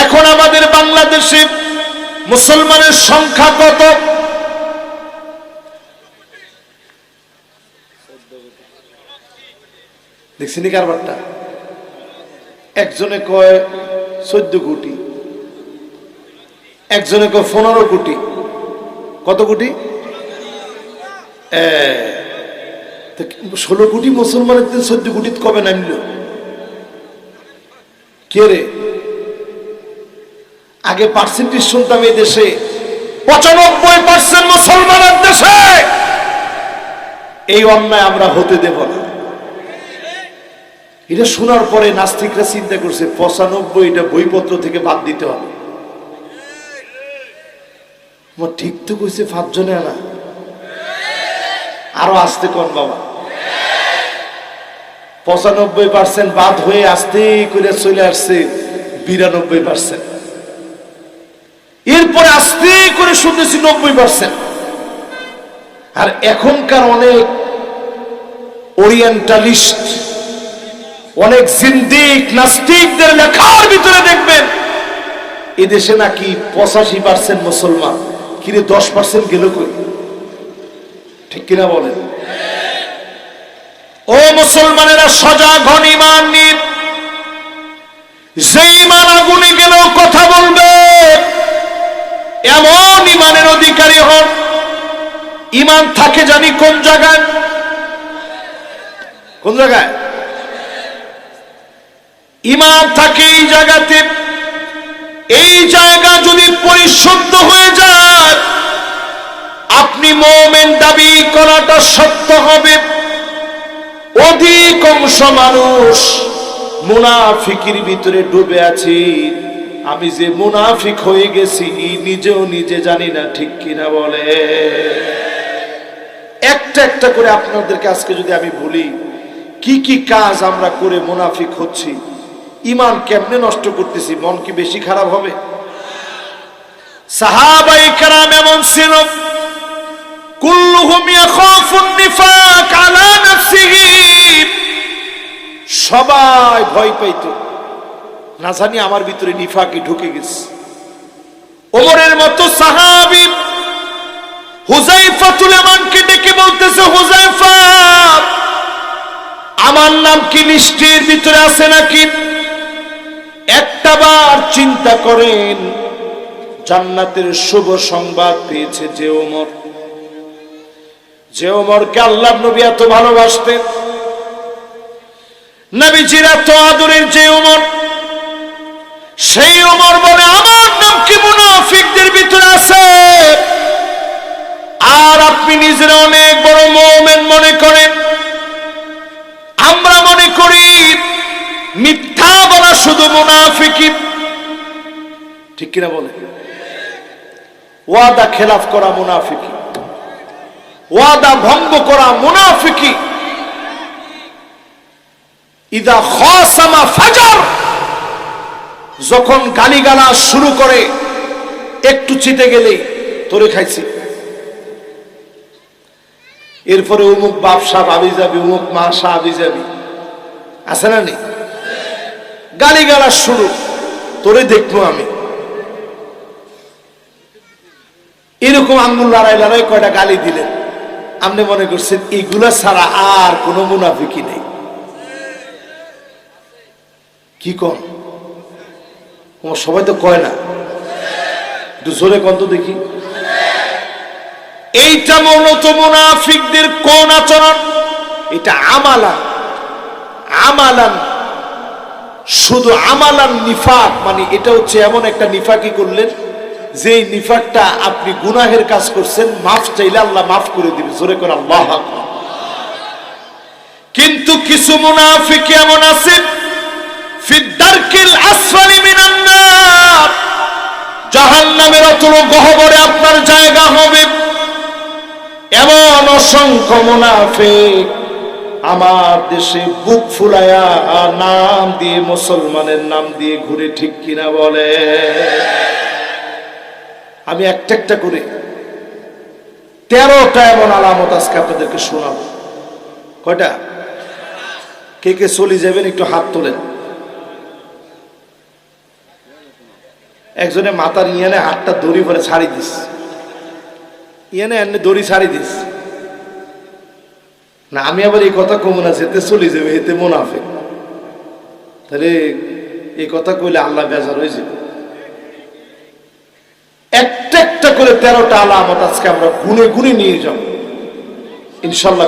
এখন আমাদের বাংলাদেশে মুসলমানের সংখ্যা কত? দেখছিনি কারবারটা? একজনে কয় 14 কোটি, একজনে 15 কোটি। কত কোটি? 16 কোটি মুসলমানের 14 কোটি কবে নামল? কে রে? আগে পার্সেন্টেজ শুনতাম এই দেশে 95% মুসলমানের দেশে। এই অন্যায় আমরা হতে দেব না। এটা শোনার পরে নাস্তিকরা চিন্তা করছে 95টা বইপত্র থেকে বাদ দিতে হবে। ঠিক তো কইছে 5 জনে আনা, আরো আসতে কোন বাবা। 95% বাদ হয়ে আসতে করে চলে আসছে 92%। এরপরে আস্তে করে শুনতেছি 90%। আর এখনকার অনেক ওরিয়েন্টালিস্ট, অনেক জিন্দিক নাস্তিকদের লেখার ভিতরে দেখবেন এদেশে নাকি 85% মুসলমান। কিরে 10% গেল কই? ঠিক কিনা বলেন? ও মুসলমানেরা, সজাগ হন, ঈমান নিন। যে ঈমান আগুনে গেলেও কথা বলবে এমন ঈমানের অধিকারী হন। ঈমান থাকে জানি কোন জায়গায়? কোন জায়গায়? ঈমান থাকে এই জায়গাতে। এই জায়গা যদি পরিশুদ্ধ হয়ে যায় আপনি মুমিন দাবি করাটা সত্য হবে। অধিকাংশ মানুষ মুনাফিকের ভিতরে ডুবে আছে। আমি যে মুনাফিক হয়ে গেছি নিজেও নিজে জানি না। ঠিক কিনা বলে? একটা একটা করে আপনাদেরকে আজকে যদি আমি বলি কি কি কাজ আমরা করে মুনাফিক হচ্ছি, ঈমান কেমনে নষ্ট করতেছি, মন কি বেশি খারাপ হবে? সাহাবায়ে কেরাম এমন ছিল, কুল্লুহুম ইয়াখাফুন নিফাক আলা নাফসিহি। সবাই ভয় পাইতো, না জানি আমার ভিতরে নিফাকি ঢুকে গেছে। ওমরের মতো সাহাবী হুযায়ফাতুল ইয়ামানকে ডেকে বলতেছে, হুযায়ফা, আমার নাম কি লিস্টের ভিতরে আছে নাকি? একটাবার চিন্তা করেন, জান্নাতের শুভ সংবাদ পেয়েছে যে ওমরকে আল্লাহর নবী এত ভালোবাসতেন, নবীজির এত আদরের যে ওমর, সেই ওমর বলে আমার নাম কি মুনাফিকদের ভিতরে আছে? আর আপনি নিজের অনেক বড় মুমিন মনে করেন, আমরা মনে করি মিথ্যা বলা শুধু মুনাফিকি। ঠিক কিনা বলে? ওয়াদা খেলাফ করা মুনাফিকি, ওয়াদা ভঙ্গ করা মুনাফিকি। ইদা খাসামা ফাজার, যখন গালিগালাজ শুরু করে একটু চিতে গেলেই তোরে খাইছি, এরপরে অমুক বাপ সাহেব আবি যাবি, অমুক মা সাহেব আবি যাবি, আছে না নেই? গালিগালাজ শুরু, তোরে দেখবো আমি। এরকম আঙ্গুল লড়াই লড়াই কয়টা গালি দিলেন, আপনি মনে করছেন এইগুলা ছাড়া আর কোন মুনাফিকি নেই। কি কন? সবাই তো কয় না, জোরে কন তো দেখি। এইটা মূলত মুনাফিকদের কোন আচরণ? এটা আমালান, শুধু আমালান নিফাক। মানে এটা হচ্ছে এমন একটা নিফাকি করলেন যে নিফাকটা আপনি গুনাহের কাজ করছেন, মাফ চাইলে আল্লাহ মাফ করে দিবে। জোরে করে আল্লাহু আকবার। কিন্তু কিছু মুনাফিক এমন আছে, ফিদ্দারকিল আসফালি মিনান নার, জাহান্নামের অতল গহ্বরে আপনার জায়গা হবে। এমন অসংখ্য মুনাফিক আমার দেশে বুক ফুলায়া নাম দিয়ে, মুসলমানের নাম দিয়ে ঘুরে। ঠিক কিনা বলে? আমি একটা একটা করে 13টা এমন আলামত আজকে আপনাদেরকে শোনাবো। কয়টা? কে কে চলে যাবেন একটু হাত তোলেন। একজনে মাথার ইয়ানে হাতটা দড়ি ভরে ছাড়ি দিস, ইয়ানে এনে দড়ি ছাড়ি দিস না। আমি আবার এই কথা কমন আছে, এতে চলে যাবে, এতে মুনাফিক। তাহলে এই কথা কইলে আল্লাহ বেজার হয়ে যাবে। একটা একটা করে 13টা আলামত আজকে আমরা গুনে গুনে নিয়ে যাব ইনশাল্লাহ।